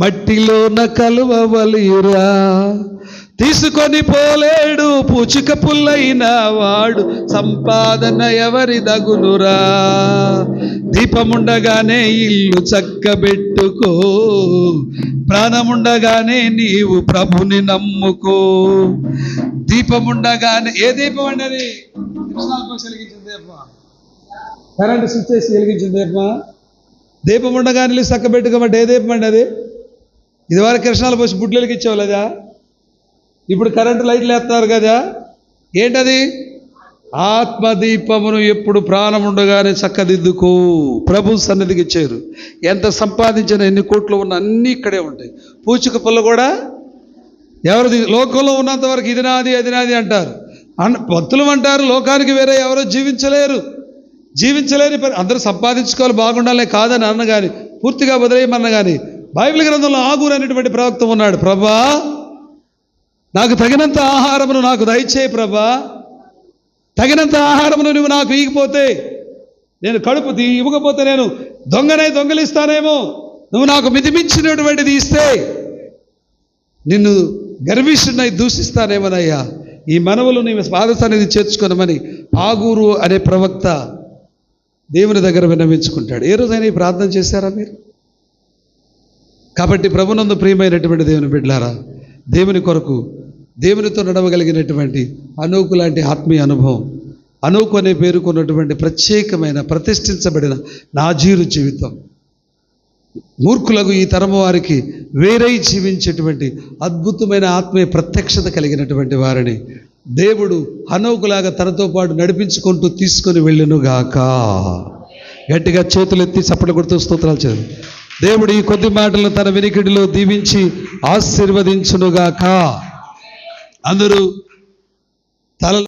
మట్టిలోన కలువవలియురా, తీసుకొని పోలేడు పూచిక పుల్లైన వాడు సంపాదన ఎవరి దగునురా. దీపముండగానే ఇల్లు చక్కబెట్టుకో, ప్రాణముండగానే నీవు ప్రభుని నమ్ముకో. దీపముండగానే, ఏ దీపం అండి అది? కృష్ణాల కోసం వెలిగించిన దీపం, కరెంటు స్విచ్ చేసి వెలిగించిన దీపమా? దీపం ఉండగానే ఇల్లు చక్కబెట్టుకోమంటే ఏ దీపం అండి అది? ఇదివరకు కృష్ణాలు పోసి బుడ్లు వెలిగించేవాళ్ళు కదా, ఇప్పుడు కరెంటు లైట్లు వేస్తున్నారు కదా. ఏంటది? ఆత్మదీపమును ఎప్పుడు ప్రాణం ఉండగానే చక్కదిద్దుకో. ప్రభు సన్నిధికి ఇచ్చారు. ఎంత సంపాదించిన ఎన్ని కోట్లు ఉన్న అన్నీ ఇక్కడే ఉంటాయి. పూచిక పుల్ల కూడా ఎవరిది? లోకంలో ఉన్నంత వరకు ఇది నాది అది నాది అంటారు, భక్తులు అంటారు. లోకానికి వేరే ఎవరో జీవించలేరు. అందరూ సంపాదించుకోవాలి, బాగుండాలి కాదని అన్న కానీ, పూర్తిగా వదిలేయమన్న కానీ, బైబిల్ గ్రంథంలో ఆగూరు అనేటువంటి ప్రవక్త ఉన్నాడు. ప్రభా, నాకు తగినంత ఆహారమును నాకు దయచేయి ప్రభా, తగినంత ఆహారమును నువ్వు నాకు ఇవ్వకపోతే, నేను కడుపు ఇవ్వకపోతే నేను దొంగలిస్తానేమో, నువ్వు నాకు మితిమించినటువంటిది ఇస్తే నిన్ను గర్విష్ఠునై దూషిస్తానేమోనయ్యా. ఈ మనవులు నీవు పాదసన్నిధి చేర్చుకోనమని ఆగూరు అనే ప్రవక్త దేవుని దగ్గర విన్నవించుకుంటాడు. ఏ రోజైనా ఈ ప్రార్థన చేశారా మీరు? కాబట్టి ప్రభునందు ప్రియమైనటువంటి దేవుని బిడ్డలారా, దేవుని కొరకు దేవునితో నడవగలిగినటువంటి అనూకు లాంటి ఆత్మీయ అనుభవం, అనూకు అనే పేరుకున్నటువంటి ప్రత్యేకమైన ప్రతిష్ఠించబడిన నాజీరు జీవితం, మూర్ఖులకు ఈ తరము వారికి వేరై జీవించేటువంటి అద్భుతమైన ఆత్మీయ ప్రత్యక్షత కలిగినటువంటి వారిని దేవుడు హనోకులాగా తనతో పాటు నడిపించుకుంటూ తీసుకొని వెళ్ళునుగాక. గట్టిగా చేతులెత్తి చప్పట్లు కొడుతూ స్తోత్రాలు చేయండి. దేవుడు ఈ కొద్ది మాటలను తన వినికిడిలో దీవించి ఆశీర్వదించునుగాక. అందరూ తల